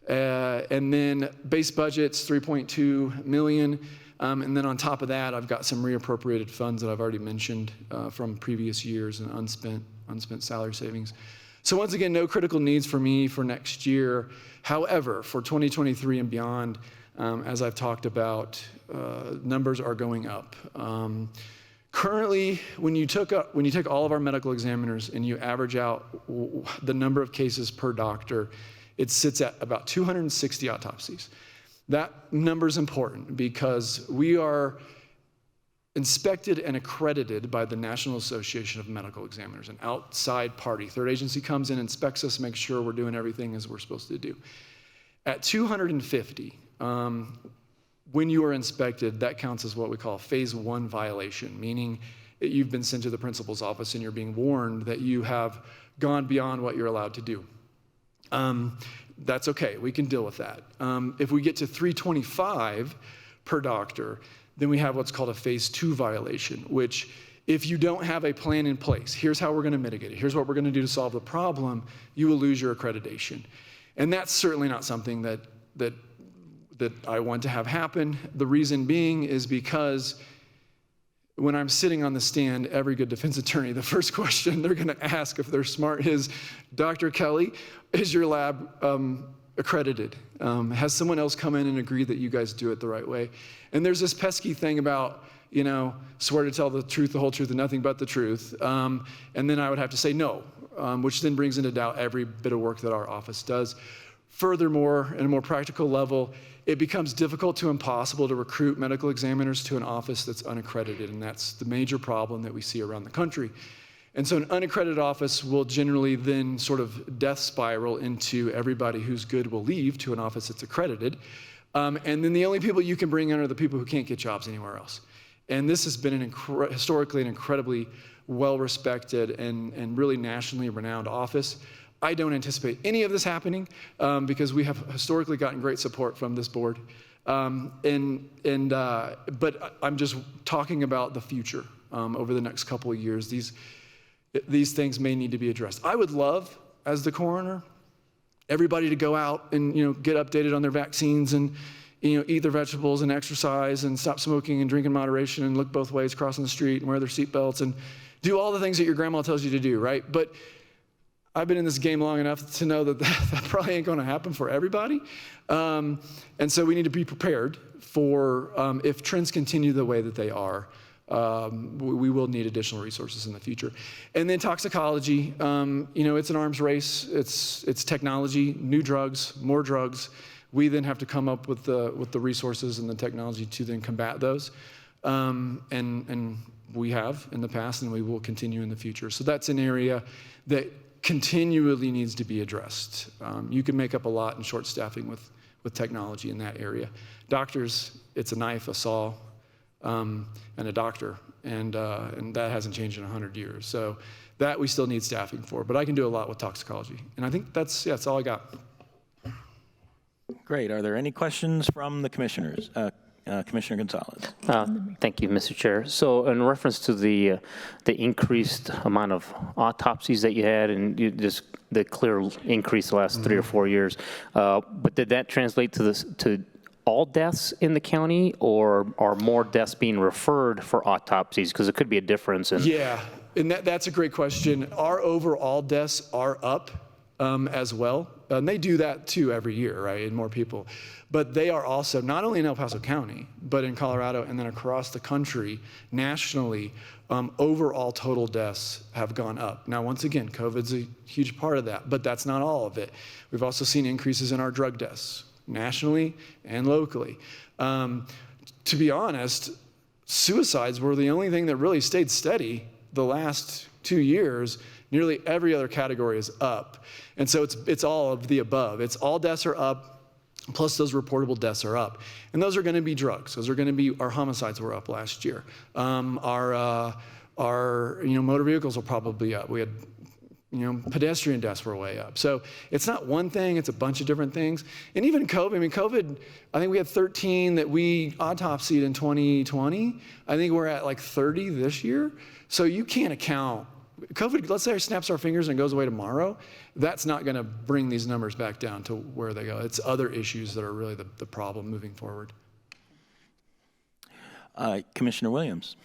And then base budget's $3.2 million. And then on top of that, I've got some reappropriated funds that I've already mentioned from previous years and unspent salary savings. So once again, no critical needs for me for next year. However, for 2023 and beyond, as I've talked about, numbers are going up. Currently, when you take all of our medical examiners and you average out the number of cases per doctor, it sits at about 260 autopsies. That number is important because we are inspected and accredited by the National Association of Medical Examiners, an outside party. Third agency comes in, inspects us, makes sure we're doing everything as we're supposed to do. At 250, when you are inspected, that counts as what we call a phase 1 violation, meaning that you've been sent to the principal's office and you're being warned that you have gone beyond what you're allowed to do. That's okay, we can deal with that. If we get to 325 per doctor, then we have what's called a phase 2 violation, which if you don't have a plan in place, here's how we're gonna mitigate it, here's what we're gonna do to solve the problem, you will lose your accreditation. And that's certainly not something that I want to have happen. The reason being is because when I'm sitting on the stand, every good defense attorney, the first question they're going to ask if they're smart is, Dr. Kelly, is your lab accredited? Has someone else come in and agreed that you guys do it the right way? And there's this pesky thing about, swear to tell the truth, the whole truth, and nothing but the truth. And then I would have to say no, which then brings into doubt every bit of work that our office does. Furthermore, at a more practical level, it becomes difficult to impossible to recruit medical examiners to an office that's unaccredited, and that's the major problem that we see around the country. And so an unaccredited office will generally then sort of death spiral into everybody who's good will leave to an office that's accredited. And then the only people you can bring in are the people who can't get jobs anywhere else. And this has been historically an incredibly well-respected and really nationally renowned office. I don't anticipate any of this happening because we have historically gotten great support from this board. But I'm just talking about the future over the next couple of years. These things may need to be addressed. I would love, as the coroner, everybody to go out and get updated on their vaccines and eat their vegetables and exercise and stop smoking and drink in moderation and look both ways crossing the street and wear their seatbelts and do all the things that your grandma tells you to do, right? But I've been in this game long enough to know that probably ain't going to happen for everybody. And so we need to be prepared for if trends continue the way that they are, we will need additional resources in the future. And then toxicology, it's an arms race. It's technology, new drugs, more drugs. We then have to come up with the resources and the technology to then combat those. And we have in the past, and we will continue in the future. So that's an area that continually needs to be addressed. You can make up a lot in short staffing with technology in that area. Doctors, it's a knife, a saw, and a doctor, and that hasn't changed in 100 years. So that we still need staffing for, but I can do a lot with toxicology. And I think that's all I got. Great. Are there any questions from the commissioners? Commissioner Gonzalez. Thank you, Mr. Chair. So in reference to the increased amount of autopsies that you had and just the clear increase the last 3 or 4 years, but did that translate to all deaths in the county, or are more deaths being referred for autopsies? Because it could be a difference. Yeah, and that's a great question. Our overall deaths are up as well. And they do that too every year, right, and more people. But they are also, not only in El Paso County, but in Colorado and then across the country, nationally, overall total deaths have gone up. Now, once again, COVID's a huge part of that, but that's not all of it. We've also seen increases in our drug deaths, nationally and locally. To be honest, suicides were the only thing that really stayed steady the last 2 years. Nearly every other category is up. And so it's all of the above. It's all deaths are up, plus those reportable deaths are up. And those are going to be drugs. Those are going to be, our homicides were up last year. Our motor vehicles will probably up. We had, pedestrian deaths were way up. So it's not one thing, it's a bunch of different things. And even COVID, I think we had 13 that we autopsied in 2020. I think we're at like 30 this year. So you can't account. COVID, let's say it snaps our fingers and goes away tomorrow, that's not going to bring these numbers back down to where they go. It's other issues that are really the problem moving forward. Commissioner Williams.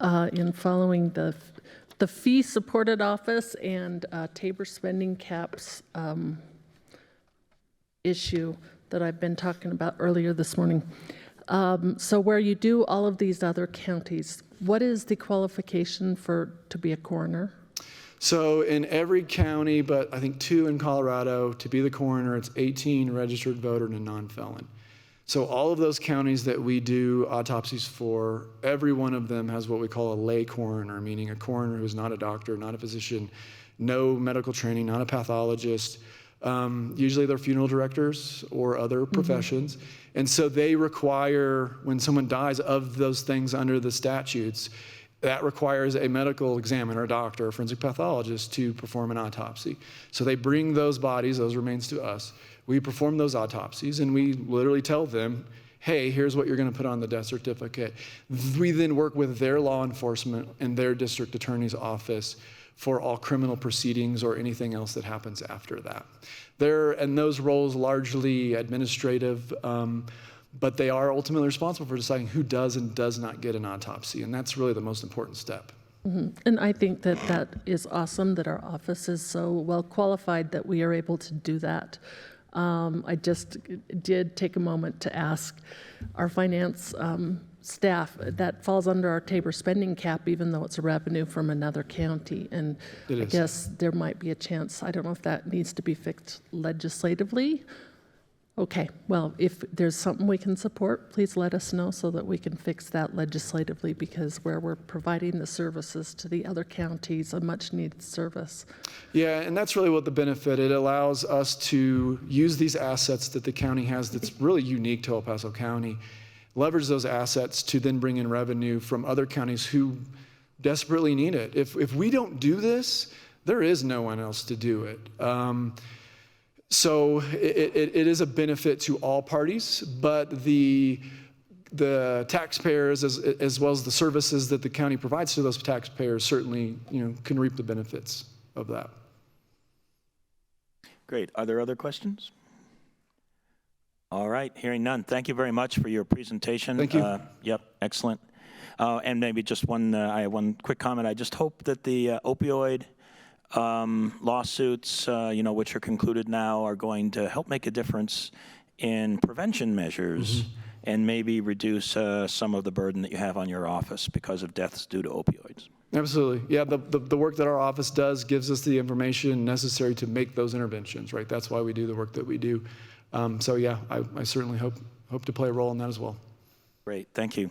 In following the fee-supported office and Tabor spending caps issue that I've been talking about earlier this morning. So where you do all of these other counties, what is the qualification to be a coroner? So in every county, but I think 2 in Colorado, to be the coroner, it's 18 registered voter and a non-felon. So all of those counties that we do autopsies for, every one of them has what we call a lay coroner, meaning a coroner who's not a doctor, not a physician, no medical training, not a pathologist. Usually they're funeral directors or other professions. And so they require, when someone dies of those things under the statutes, that requires a medical examiner, a doctor, a forensic pathologist to perform an autopsy. So they bring those bodies, those remains to us. We perform those autopsies and we literally tell them, hey, here's what you're going to put on the death certificate. We then work with their law enforcement and their district attorney's office for all criminal proceedings or anything else that happens after that. And those roles largely administrative, but they are ultimately responsible for deciding who does and does not get an autopsy, and that's really the most important step. And I think that that is awesome that our office is so well qualified that we are able to do that. I just did take a moment to ask our finance staff, that falls under our Tabor spending cap, even though it's a revenue from another county. And I guess there might be a chance, I don't know if that needs to be fixed legislatively. Okay, well, if there's something we can support, please let us know so that we can fix that legislatively, because where we're providing the services to the other counties, a much needed service. Yeah, and that's really what the benefit, it allows us to use these assets that the county has that's really unique to El Paso County, leverage those assets to then bring in revenue from other counties who desperately need it. If we don't do this, there is no one else to do it. So it is a benefit to all parties, but the taxpayers as well as the services that the county provides to those taxpayers certainly, can reap the benefits of that. Great. Are there other questions? All right. Hearing none. Thank you very much for your presentation. Thank you. Yep. Excellent. And maybe just I have one quick comment. I just hope that the opioid lawsuits, which are concluded now, are going to help make a difference in prevention measures and maybe reduce some of the burden that you have on your office because of deaths due to opioids. Absolutely. Yeah, the work that our office does gives us the information necessary to make those interventions, right? That's why we do the work that we do. So yeah, I certainly hope to play a role in that as well. Great. Thank you.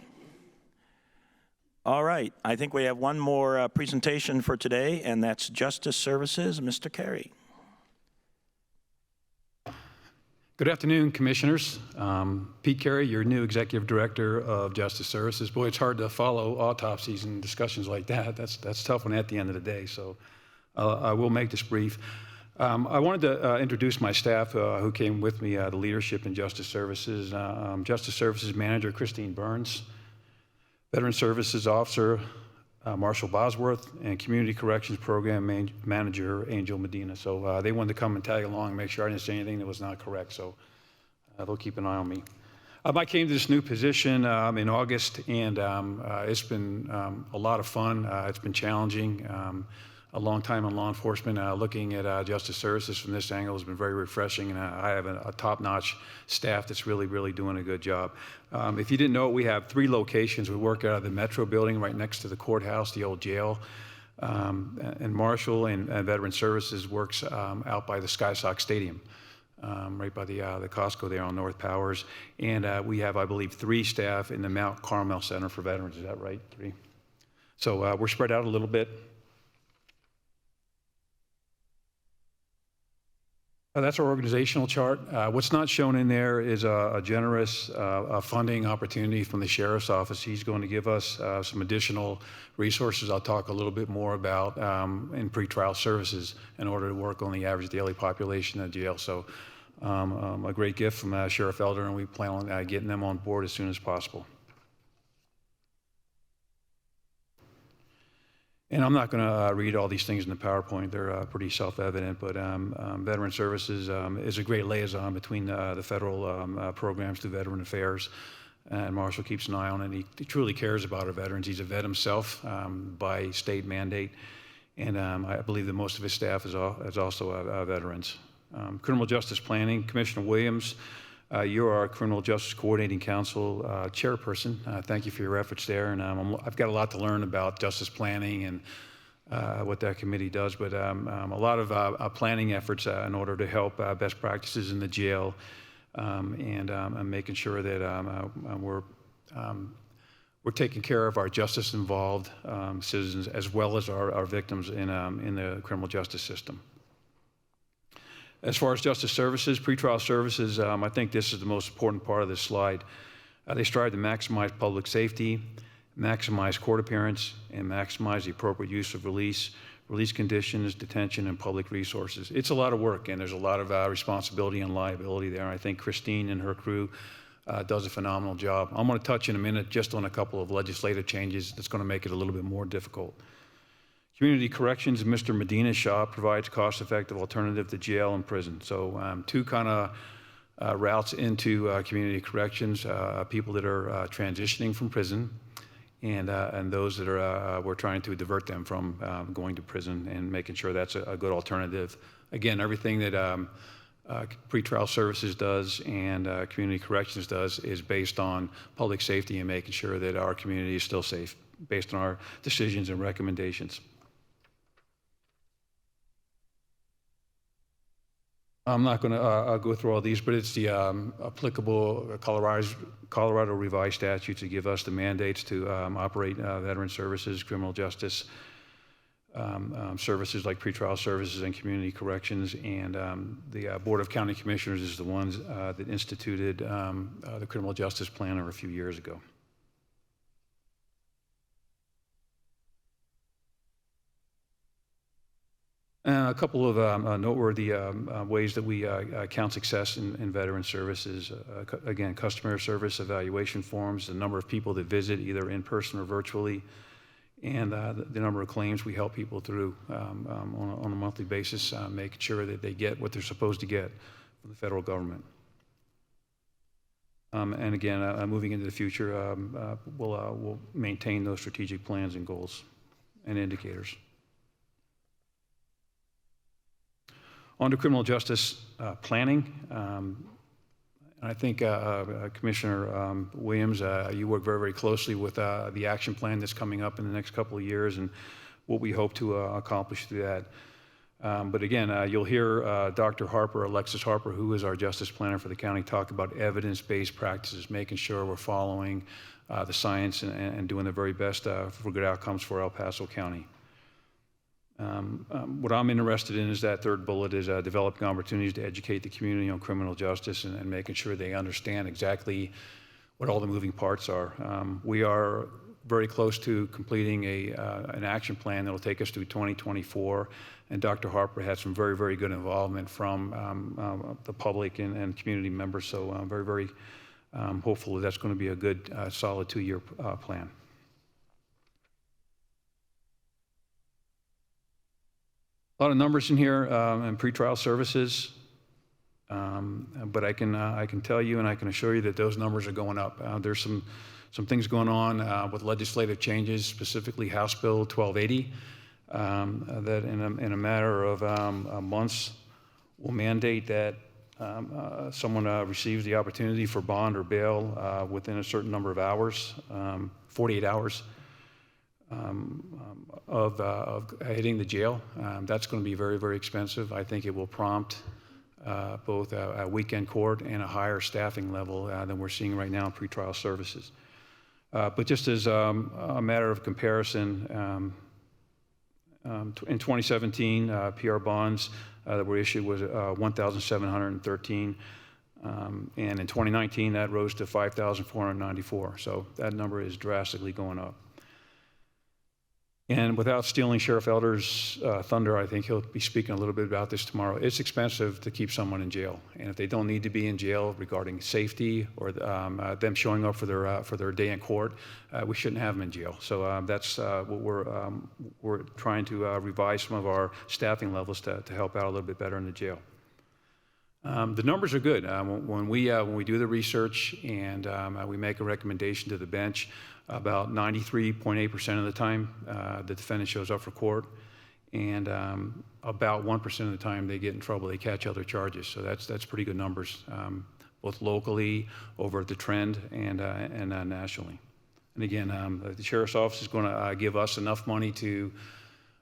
All right. I think we have one more presentation for today, and that's Justice Services. Mr. Carey. Good afternoon, Commissioners. Pete Carey, your new Executive Director of Justice Services. Boy, it's hard to follow autopsies and discussions like that. That's tough one at the end of the day, so I will make this brief. I wanted to introduce my staff who came with me, the leadership in Justice Services. Justice Services Manager Christine Burns, Veteran Services Officer Marshall Bosworth, and Community Corrections Program Manager Angel Medina. So they wanted to come and tag along and make sure I didn't say anything that was not correct, so they'll keep an eye on me. I came to this new position in August, and it's been a lot of fun. It's been challenging. A long time in law enforcement. Looking at Justice Services from this angle has been very refreshing, and I have a top-notch staff that's really doing a good job. If you didn't know it, we have 3 locations. We work out of the Metro building right next to the courthouse, the old jail. And Marshall and Veteran Services works out by the Sky Sox Stadium, right by the Costco there on North Powers. And we have, I believe, 3 staff in the Mount Carmel Center for Veterans. Is that right? 3? So we're spread out a little bit. That's our organizational chart. What's not shown in there is a generous funding opportunity from the Sheriff's Office. He's going to give us some additional resources I'll talk a little bit more about in pretrial services in order to work on the average daily population of jail. So a great gift from Sheriff Elder, and we plan on getting them on board as soon as possible. And I'm not going to read all these things in the PowerPoint. They're pretty self-evident, but Veteran Services is a great liaison between the federal programs through Veteran Affairs, and Marshall keeps an eye on it. He truly cares about our veterans. He's a vet himself by state mandate, and I believe that most of his staff is also veterans. Criminal Justice Planning, Commissioner Williams, you're our Criminal Justice Coordinating Council chairperson. Thank you for your efforts there. And I've got a lot to learn about justice planning and what that committee does, but a lot of planning efforts in order to help best practices in the jail and making sure that we're taking care of our justice-involved citizens as well as our victims in the criminal justice system. As far as justice services, pretrial services, I think this is the most important part of this slide. They strive to maximize public safety, maximize court appearance, and maximize the appropriate use of release conditions, detention, and public resources. It's a lot of work, and there's a lot of responsibility and liability there. I think Christine and her crew does a phenomenal job. I'm going to touch in a minute just on a couple of legislative changes that's going to make it a little bit more difficult. Community Corrections, Mr. Medina's shop provides cost-effective alternative to jail and prison. So 2 kind of routes into community corrections, people that are transitioning from prison, and those that are we're trying to divert them from going to prison and making sure that's a good alternative. Again, everything that pretrial services does and community corrections does is based on public safety and making sure that our community is still safe based on our decisions and recommendations. I'm not going to go through all these, but it's the applicable Colorado revised statutes that give us the mandates to operate veteran services, criminal justice services like pretrial services and community corrections. And the Board of County Commissioners is the ones that instituted the criminal justice plan a few years ago. A couple of noteworthy ways that we count success in veteran services. Again, customer service evaluation forms, the number of people that visit either in person or virtually, and the number of claims we help people through on a monthly basis, making sure that they get what they're supposed to get from the federal government. And again, moving into the future, we'll maintain those strategic plans and goals and indicators. On to criminal justice planning. I think Commissioner Williams, you work very, very closely with the action plan that's coming up in the next couple of years and what we hope to accomplish through that. But again, you'll hear Dr. Harper, Alexis Harper, who is our justice planner for the county, talk about evidence-based practices, making sure we're following the science and doing the very best for good outcomes for El Paso County. What I'm interested in is that third bullet is developing opportunities to educate the community on criminal justice and making sure they understand exactly what all the moving parts are. We are very close to completing an action plan that will take us through 2024, and Dr. Harper had some very, very good involvement from the public and community members, so I'm very, very hopeful that that's going to be a good, solid 2-year plan. A lot of numbers in here and pretrial services, but I can tell you and I can assure you that those numbers are going up. There's some things going on with legislative changes, specifically House Bill 1280, that in a matter of months will mandate that someone receives the opportunity for bond or bail within a certain number of hours, 48 hours. Of hitting the jail. That's going to be very, very expensive. I think it will prompt both a weekend court and a higher staffing level than we're seeing right now in pretrial services. But just as a matter of comparison, in 2017, PR bonds that were issued was 1,713. And in 2019, that rose to 5,494. So that number is drastically going up. And without stealing Sheriff Elder's thunder, I think he'll be speaking a little bit about this tomorrow. It's expensive to keep someone in jail. And if they don't need to be in jail regarding safety or them showing up for their day in court, we shouldn't have them in jail. So that's what we're trying to revise some of our staffing levels to help out a little bit better in the jail. The numbers are good. When we do the research and we make a recommendation to the bench, about 93.8% of the time the defendant shows up for court, and about 1% of the time they get in trouble. They catch other charges. So that's pretty good numbers, both locally, over the trend, and nationally. And again, the Sheriff's Office is going to give us enough money to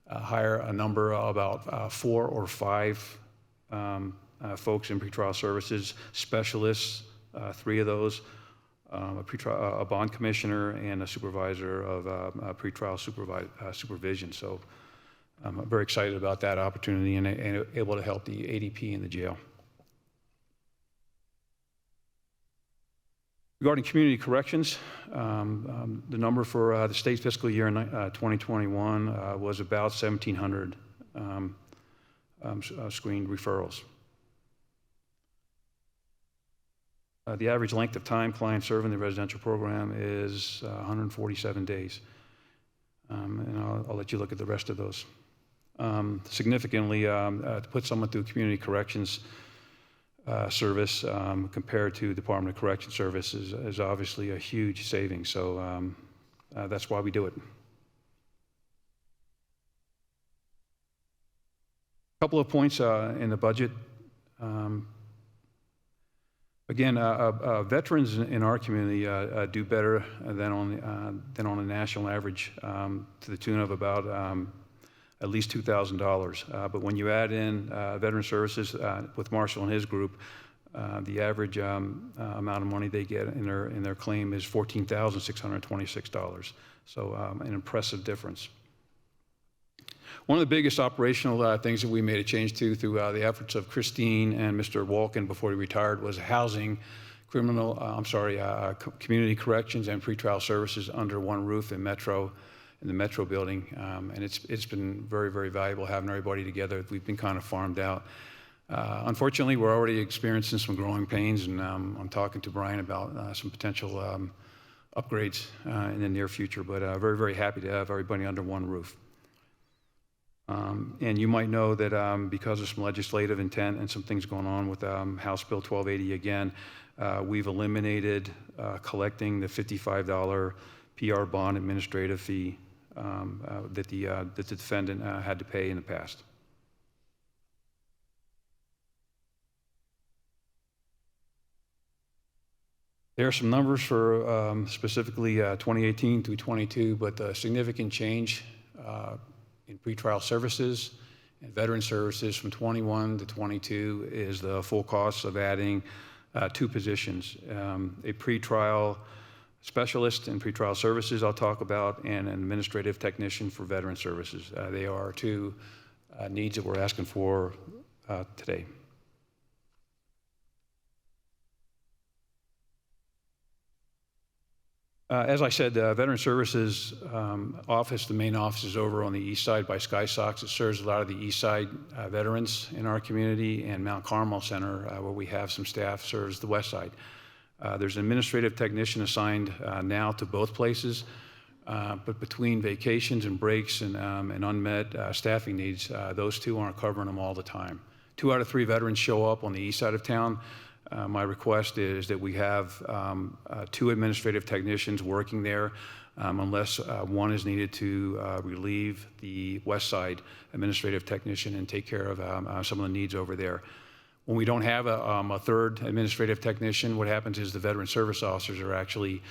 hire a number, about 4 or 5 folks in pretrial services, specialists, 3 of those, a bond commissioner, and a supervisor of pretrial supervision. So I'm very excited about that opportunity and able to help the ADP in the jail. Regarding community corrections, the number for the state fiscal year in 2021 was about 1,700 screened referrals. The average length of time clients serve in the residential program is 147 days. And I'll let you look at the rest of those. Significantly, to put someone through community corrections, service compared to Department of Correction Service is obviously a huge savings. So that's why we do it. A couple of points in the budget. Again, veterans in our community do better than on a national average, to the tune of about at least $2,000. But when you add in veteran services with Marshall and his group, the average amount of money they get in their claim is $14,626. So an impressive difference. One of the biggest operational things that we made a change to through the efforts of Christine and Mr. Walken before he retired was housing community corrections and pretrial services under one roof in the Metro building. And it's been very, very valuable having everybody together. We've been kind of farmed out. Unfortunately, we're already experiencing some growing pains, and I'm talking to Brian about some potential upgrades in the near future, but very, very happy to have everybody under one roof. And you might know that because of some legislative intent and some things going on with House Bill 1280 again, we've eliminated collecting the $55 PR bond administrative fee that the defendant had to pay in the past. There are some numbers for specifically 2018 through 22, but the significant change in pretrial services and veteran services from 21 to 22 is the full cost of adding 2 positions, a pretrial specialist in pretrial services I'll talk about, and an administrative technician for veteran services. They are 2 needs that we're asking for today. As I said, Veteran Services office, the main office is over on the east side by Sky Sox. It serves a lot of the east side veterans in our community, and Mount Carmel Center, where we have some staff, serves the west side. There's an administrative technician assigned now to both places, but between vacations and breaks and unmet staffing needs, those 2 aren't covering them all the time. 2 out of 3 veterans show up on the east side of town. My request is that we have 2 administrative technicians working there unless one is needed to relieve the west side administrative technician and take care of some of the needs over there. When we don't have a 3rd administrative technician, what happens is the veteran service officers are actually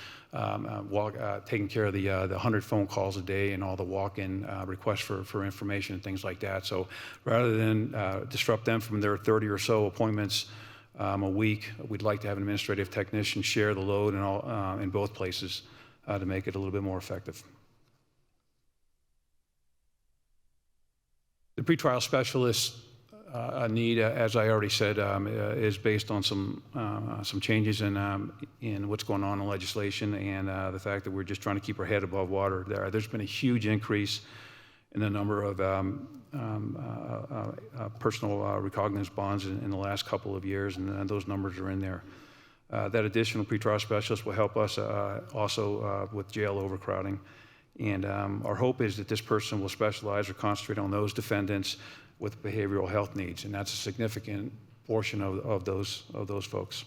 taking care of the 100 phone calls a day and all the walk-in requests for information and things like that. So rather than disrupt them from their 30 or so appointments a week, we'd like to have an administrative technician share the load in both places to make it a little bit more effective. The pretrial specialist need, as I already said, is based on some changes in what's going on in legislation and the fact that we're just trying to keep our head above water. There's been a huge increase in the number of personal recognizance bonds in the last couple of years, and those numbers are in there. That additional pretrial specialist will help us also with jail overcrowding. And our hope is that this person will specialize or concentrate on those defendants with behavioral health needs, and that's a significant portion of those folks.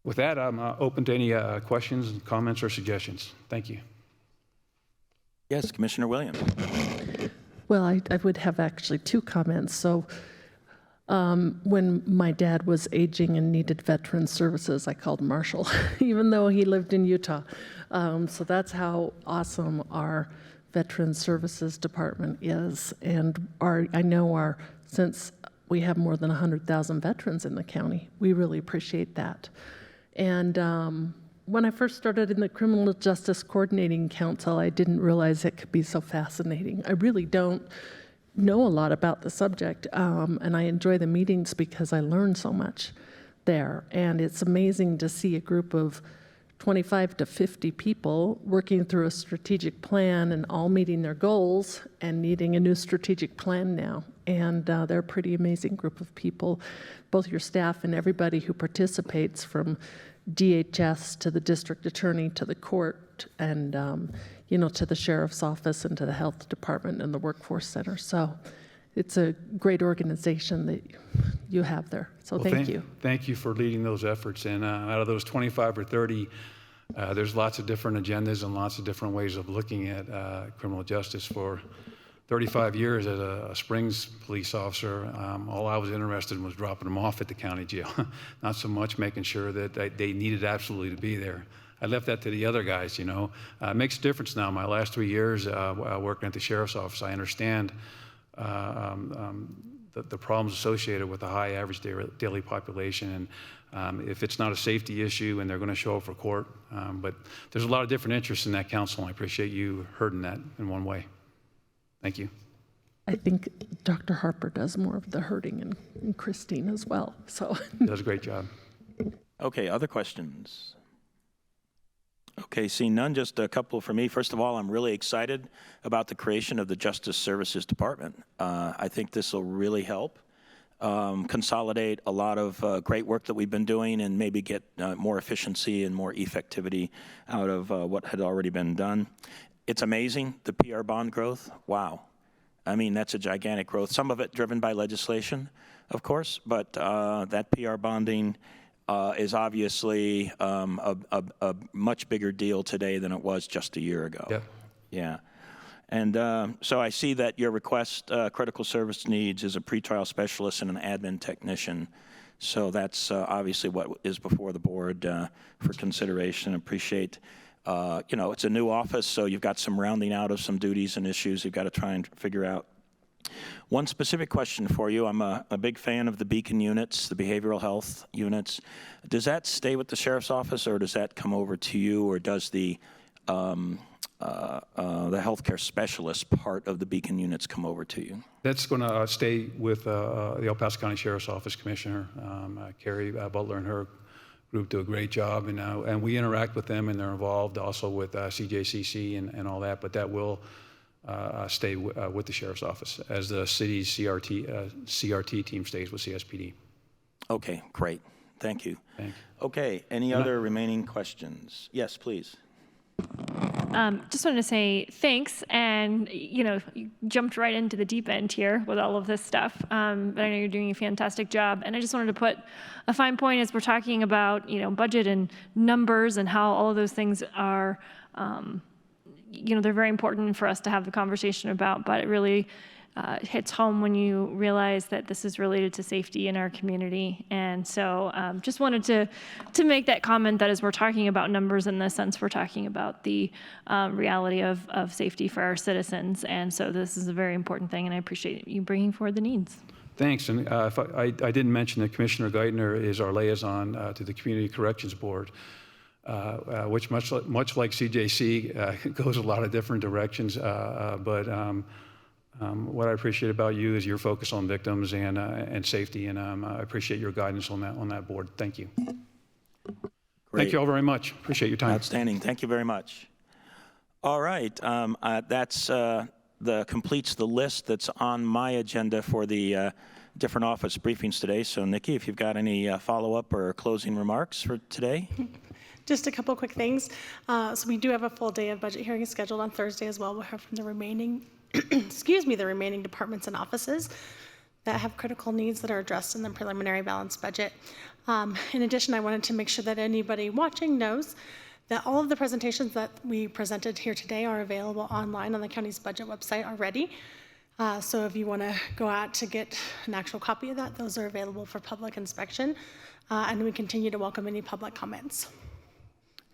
With that, I'm open to any questions, comments, or suggestions. Thank you. Yes, Commissioner Williams. Well, I would have actually 2 comments. So when my dad was aging and needed veteran services, I called Marshall, even though he lived in Utah. So that's how awesome our Veteran Services Department is. And since we have more than 100,000 veterans in the county, we really appreciate that. And when I first started in the Criminal Justice Coordinating Council, I didn't realize it could be so fascinating. I really don't know a lot about the subject, and I enjoy the meetings because I learn so much there. And it's amazing to see a group of 25 to 50 people working through a strategic plan and all meeting their goals and needing a new strategic plan now. And they're a pretty amazing group of people, both your staff and everybody who participates, from DHS to the district attorney to the court and to the sheriff's office and to the health department and the workforce center. So it's a great organization that you have there. So Well, thank you. Thank you for leading those efforts. And out of those 25 or 30, there's lots of different agendas and lots of different ways of looking at criminal justice. For 35 years as a Springs police officer, all I was interested in was dropping them off at the county jail, not so much making sure that they needed absolutely to be there. I left that to the other guys, you know. It makes a difference now. My last 3 years working at the sheriff's office, I understand the problems associated with the high average daily population. And if it's not a safety issue and they're going to show up for court, but there's a lot of different interests in that council. And I appreciate you hurting that in one way. Thank you. I think Dr. Harper does more of the hurting and Christine as well. So Does a great job. Okay, other questions? Okay, seeing none, just a couple for me. First of all, I'm really excited about the creation of the Justice Services Department. I think this will really help consolidate a lot of great work that we've been doing and maybe get more efficiency and more effectivity out of what had already been done. It's amazing, the PR bond growth. Wow. I mean, that's a gigantic growth. Some of it driven by legislation, of course, but that PR bonding is obviously a much bigger deal today than it was just a year ago. Yeah. Yeah. And so I see that your request, critical service needs, is a pretrial specialist and an admin technician. So that's obviously what is before the board for consideration. Appreciate, you know, it's a new office, so you've got some rounding out of some duties and issues you've got to try and figure out. One specific question for you. I'm a big fan of the Beacon units, the behavioral health units. Does that stay with the sheriff's office, or does that come over to you, or does the healthcare specialist part of the Beacon units come over to you? That's going to stay with the El Paso County Sheriff's Office Commissioner. Carrie Butler and her group do a great job, and we interact with them, and they're involved also with CJCC and all that, but that will stay with the Sheriff's Office as the city's CRT team stays with CSPD. Okay, great. Thank you. Thanks. Okay, any other remaining questions? Yes, please. Just wanted to say thanks, and you jumped right into the deep end here with all of this stuff, but I know you're doing a fantastic job, and I just wanted to put a fine point as we're talking about budget and numbers and how all of those things are they're very important for us to have the conversation about, but it really hits home when you realize that this is related to safety in our community. And so just wanted to make that comment that as we're talking about numbers in this sense, we're talking about the reality of safety for our citizens. And so this is a very important thing, and I appreciate you bringing forward the needs. Thanks. And I didn't mention that Commissioner Geithner is our liaison to the Community Corrections Board. Which much like CJC goes a lot of different directions, but what I appreciate about you is your focus on victims and safety, and I appreciate your guidance on that board. Thank you. Great. Thank you all very much. Appreciate your time. Outstanding. Thank you very much. All right, that's completes the list that's on my agenda for the different office briefings today. So, Nikki, if you've got any follow-up or closing remarks for today. Just a couple quick things. So we do have a full day of budget hearings scheduled on Thursday as well. We'll hear from the remaining, the remaining departments and offices that have critical needs that are addressed in the preliminary balanced budget. In addition, I wanted to make sure that anybody watching knows that all of the presentations that we presented here today are available online on the county's budget website already. So if you want to go out to get an actual copy of that, those are available for public inspection. And we continue to welcome any public comments.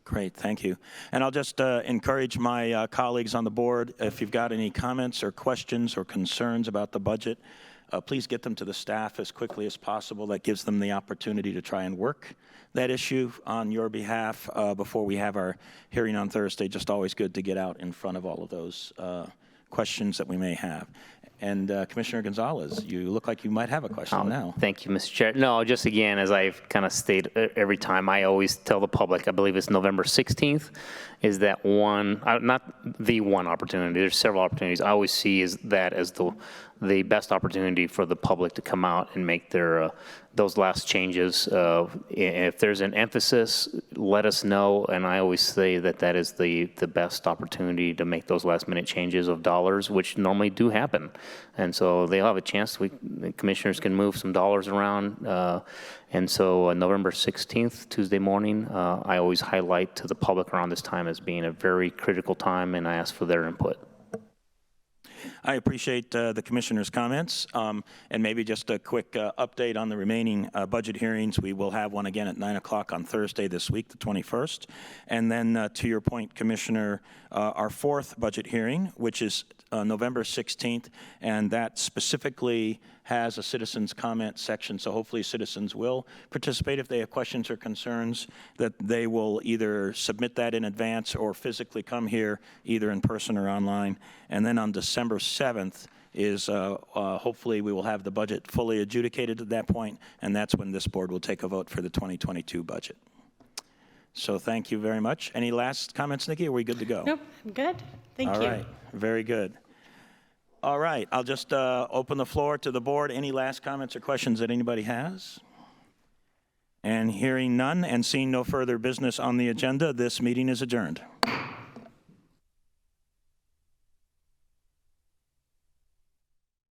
Great, thank you. And I'll just encourage my colleagues on the board, if you've got any comments or questions or concerns about the budget, please get them to the staff as quickly as possible. That gives them the opportunity to try and work that issue on your behalf before we have our hearing on Thursday. Just always good to get out in front of all of those questions that we may have. And Commissioner Gonzalez, you look like you might have a question now. Thank you, Mr. Chair. No, just again, as I've kind of stated every time, I always tell the public, I believe it's November 16th, is that one, not the one opportunity, there's several opportunities. I always see that as the best opportunity for the public to come out and make their those last changes. If there's an emphasis, let us know. And I always say that that is the best opportunity to make those last minute changes of dollars, which normally do happen. And so they'll have a chance. The commissioners can move some dollars around. And so November 16th, Tuesday morning, I always highlight to the public around this time as being a very critical time, and I ask for their input. I appreciate the commissioner's comments, and maybe just a quick update on the remaining budget hearings. We will have one again at 9 o'clock on Thursday this week, the 21st. And then to your point, Commissioner, our fourth budget hearing, which is November 16th, and that specifically has a citizens comment section, so hopefully citizens will participate if they have questions or concerns, that they will either submit that in advance or physically come here, either in person or online. And then on December 7th is hopefully we will have the budget fully adjudicated at that point, and that's when this board will take a vote for the 2022 budget. So thank you very much. Any last comments, Nikki? Are we good to go? Nope, I'm good. Thank you. All right, very good. All right, I'll just open the floor to the board. Any last comments or questions that anybody has? And hearing none and seeing no further business on the agenda, this meeting is adjourned.